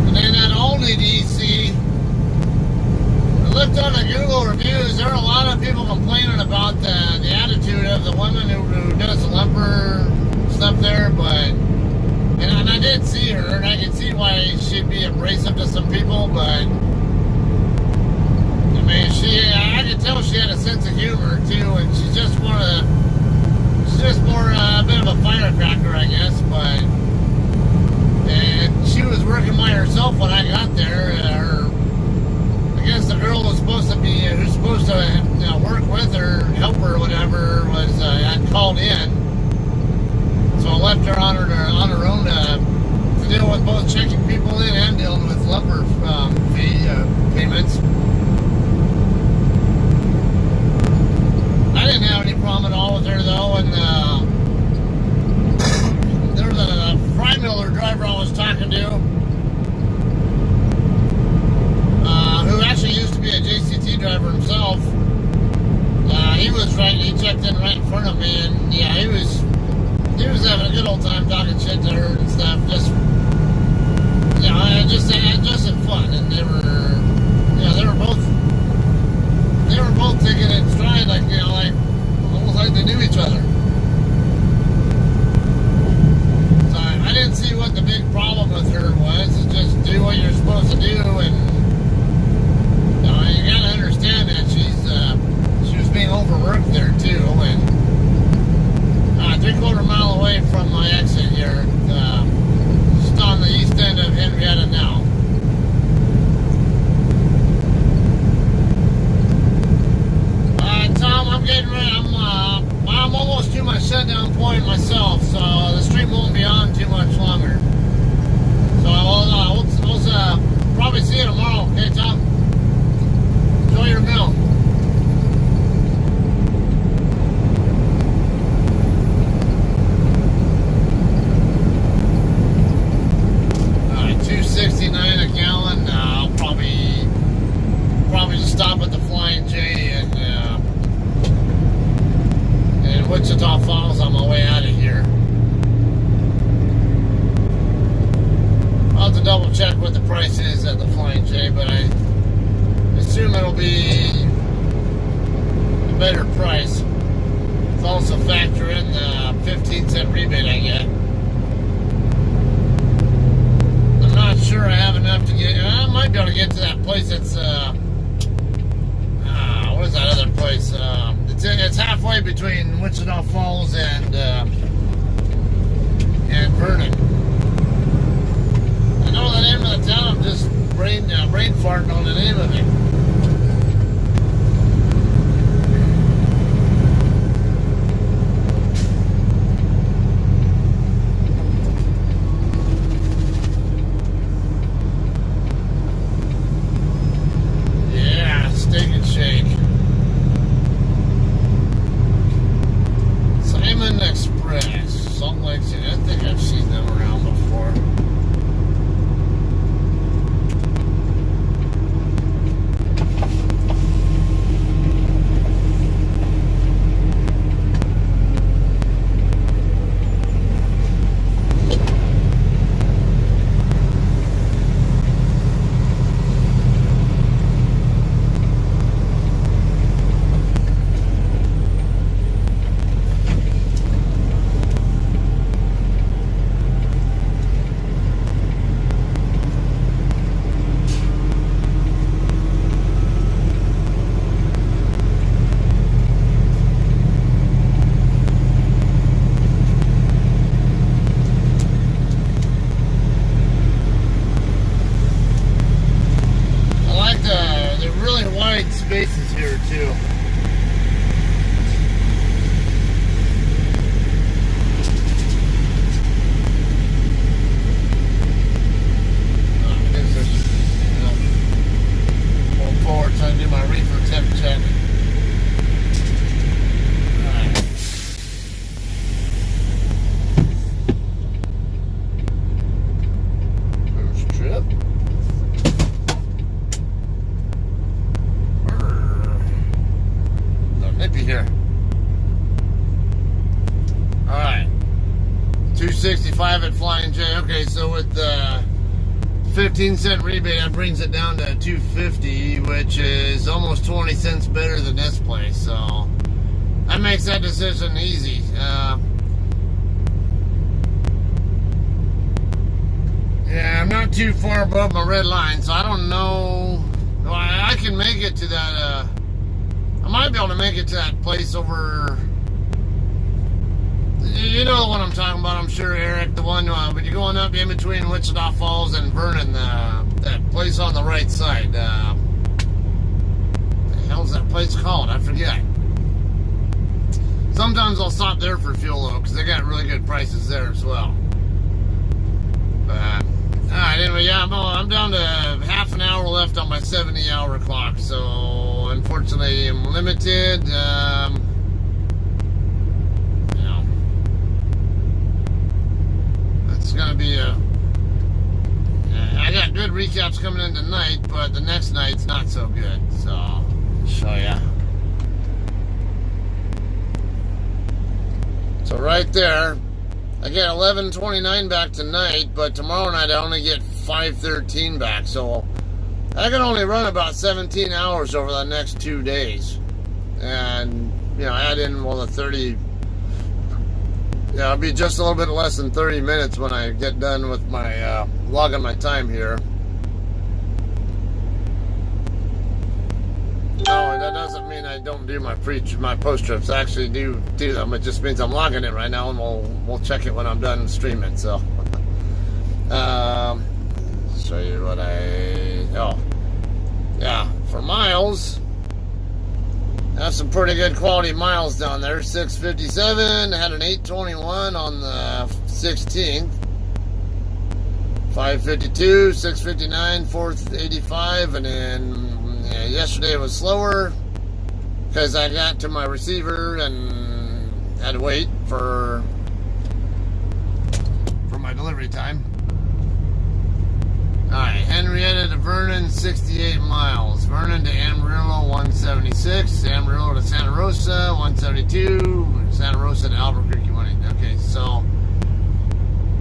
And then at Olney, DC, I looked on the Google reviews. There are a lot of people complaining about the attitude of the woman who does the lumber stuff there, but and I did see her, and I could see why she'd be abrasive to some people, but I mean, I could tell she had a sense of humor too, and she's just more a bit of a firecracker, I guess. But and she was working by herself when I got there. I guess the girl who's supposed to work with her, help her, or whatever, was had called in. So I left her on her own to deal with both checking people in and dealing with lumber fee payments. I didn't have any problem at all with her though, and there was a fry miller driver I was talking to who actually used to be a JCT driver himself. He checked in right in front of me, and yeah, he was having a good old time talking shit to her and stuff. Just in fun, and they were both taking it in stride, like almost like they knew each other. So I didn't see what the big problem with her was. It's just do what you're supposed to do, and you gotta understand that she was being overworked there too, and 3/4 mile away from my exit here, just on the east end of Henrietta now. place that's what is that other place? It's halfway between Wichita Falls and Vernon. I know the name of the town. I'm just brain farting on the name of it. Spaces here too. Going forward, trying to do my reefer temp check. Alright. First trip. Nippy here. Alright. 265 at Flying J. Okay, so with the 15-cent rebate, that brings it down to 250, which is almost 20 cents better than this place. So that makes that decision easy. Yeah, I'm not too far above my red line, so I don't know. I can make it to that. I might be able to make it to that place over. You know the one I'm talking about, I'm sure, Eric. The one when you're going up in between Wichita Falls and Vernon, that place on the right side. The hell's that place called? I forget. Sometimes I'll stop there for fuel though, because they got really good prices there as well. Alright, anyway, yeah, I'm down to half an hour left on my 70-hour clock, so unfortunately I'm limited. It's gonna be I got good recaps coming in tonight, but the next night's not so good, so I'll show ya. So right there, I get 11.29 back tonight, but tomorrow night I only get 5.13 back, so I can only run about 17 hours over the next 2 days. And, add in, the 30, it'll be just a little bit less than 30 minutes when I get done with my, logging my time here. No, that doesn't mean I don't do my post trips. I actually do them. It just means I'm logging it right now, and we'll check it when I'm done streaming. So, show you what for miles, I have some pretty good quality miles down there. 657. Had an 821 on the 16th. 552, 659, 485, and then. Yesterday was slower because I got to my receiver and had to wait for my delivery time. Alright, Henrietta to Vernon, 68 miles. Vernon to Amarillo, 176. Amarillo to Santa Rosa, 172. Santa Rosa to Albuquerque, 180. Okay, so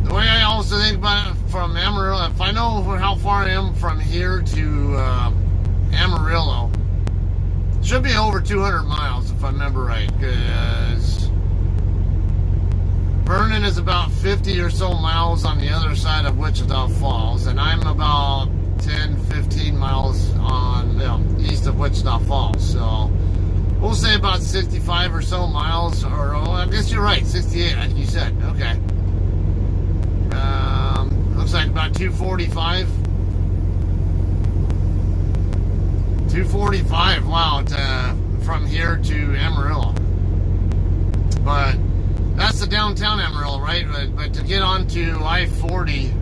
the way I also think about it from Amarillo, if I know how far I am from here to Amarillo, should be over 200 miles if I remember right, because Vernon is about 50 or so miles on the other side of Wichita Falls, and I'm about 10, 15 miles on, east of Wichita Falls. So we'll say about 65 or so miles, or I guess you're right, 68, I think you said. Okay. Looks like about 245. 245, wow, from here to Amarillo. But that's the downtown Amarillo, right? But to get onto I-40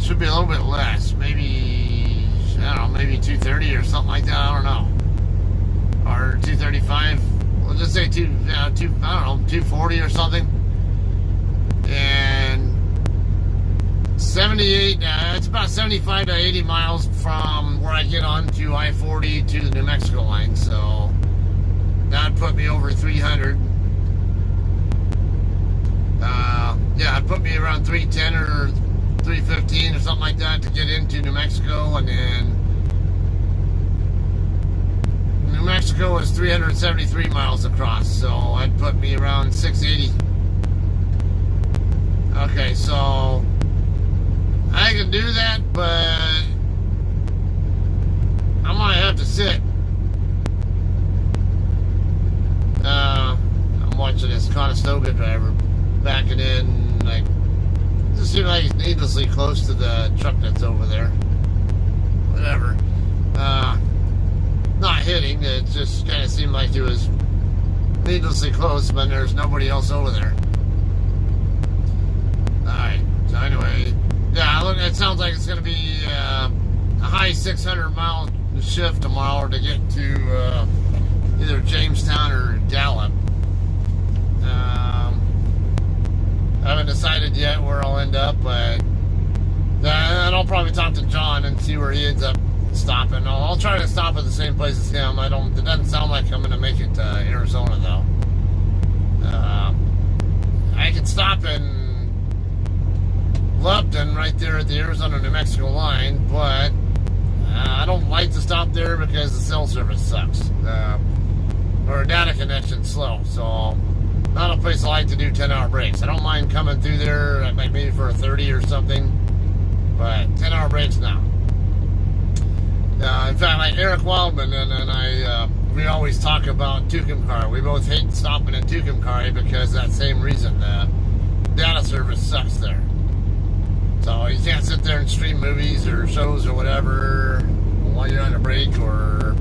should be a little bit less. Maybe, I don't know, maybe 230 or something like that. I don't know. Or 235. We'll just say I don't know, 240 or something. And 78, it's about 75 to 80 miles from where I get onto I-40 to the New Mexico line. So that'd put me over 300. Yeah, it'd put me around 310 or 315 or something like that to get into New Mexico. And then New Mexico is 373 miles across, so that'd put me around 680. Okay, so I can do that, but I might have to sit. I'm watching this Conestoga driver backing in, like, it just seems like he's needlessly close to the truck that's over there. Whatever. Not hitting, it just kind of seemed like he was needlessly close, but there's nobody else over there. Alright, so anyway, yeah, look, it sounds like it's going to be a high 600-mile shift tomorrow to get to either Jamestown or Gallup. I haven't decided yet where I'll end up, but and I'll probably talk to John and see where he ends up stopping. I'll try to stop at the same place as him. It doesn't sound like I'm going to make it to Arizona, though. I could stop in Lupton right there at the Arizona-New Mexico line, but I don't like to stop there because the cell service sucks. Or data connection's slow, so not a place I like to do 10-hour breaks. I don't mind coming through there, maybe for a 30 or something, but 10-hour breaks now. In fact, like Eric Wildman and I, we always talk about Tucumcari. We both hate stopping in Tucumcari because of that same reason. The data service sucks there. So you can't sit there and stream movies or shows or whatever while you're on a break, or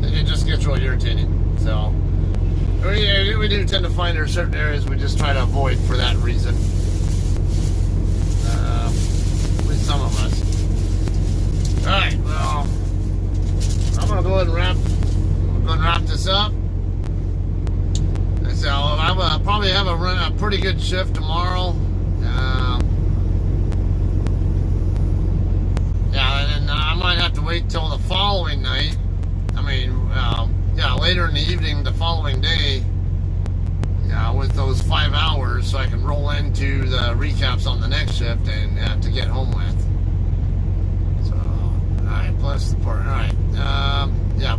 it just gets real irritating. So we do tend to find there are certain areas we just try to avoid for that reason. At least some of us. Alright, well, I'm going to go ahead and wrap this up. So I'll probably have a pretty good shift tomorrow. Yeah, and I might have to wait till the following night. I mean, later in the evening, the following day, with those 5 hours, so I can roll into the recaps on the next shift and to get home with. So, alright, plus the park. Alright,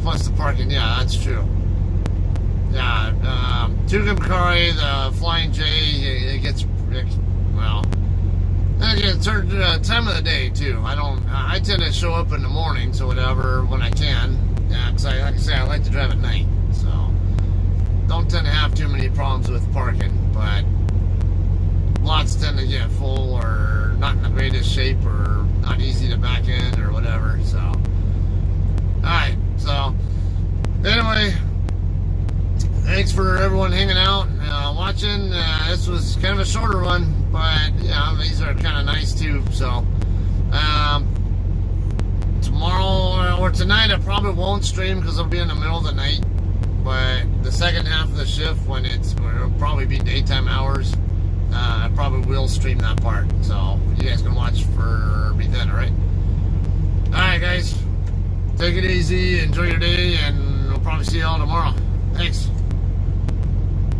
plus the parking. Yeah, that's true. Yeah, Tucumcari, the Flying J, it gets, well, it's certain time of the day too. I tend to show up in the mornings or whatever when I can. Yeah, because like I say, I like to drive at night, so don't tend to have too many problems with parking. But lots tend to get full or not in the greatest shape or not easy to back in or whatever. So, all right. So anyway, thanks for everyone hanging out and watching. This was kind of a shorter one, but these are kind of nice too. So tomorrow or tonight I probably won't stream because it'll be in the middle of the night. But the second half of the shift, when it'll probably be daytime hours, I probably will stream that part. So you guys can watch for me then. All right. All right, guys. Take it easy. Enjoy your day, and we'll probably see you all tomorrow. Thanks.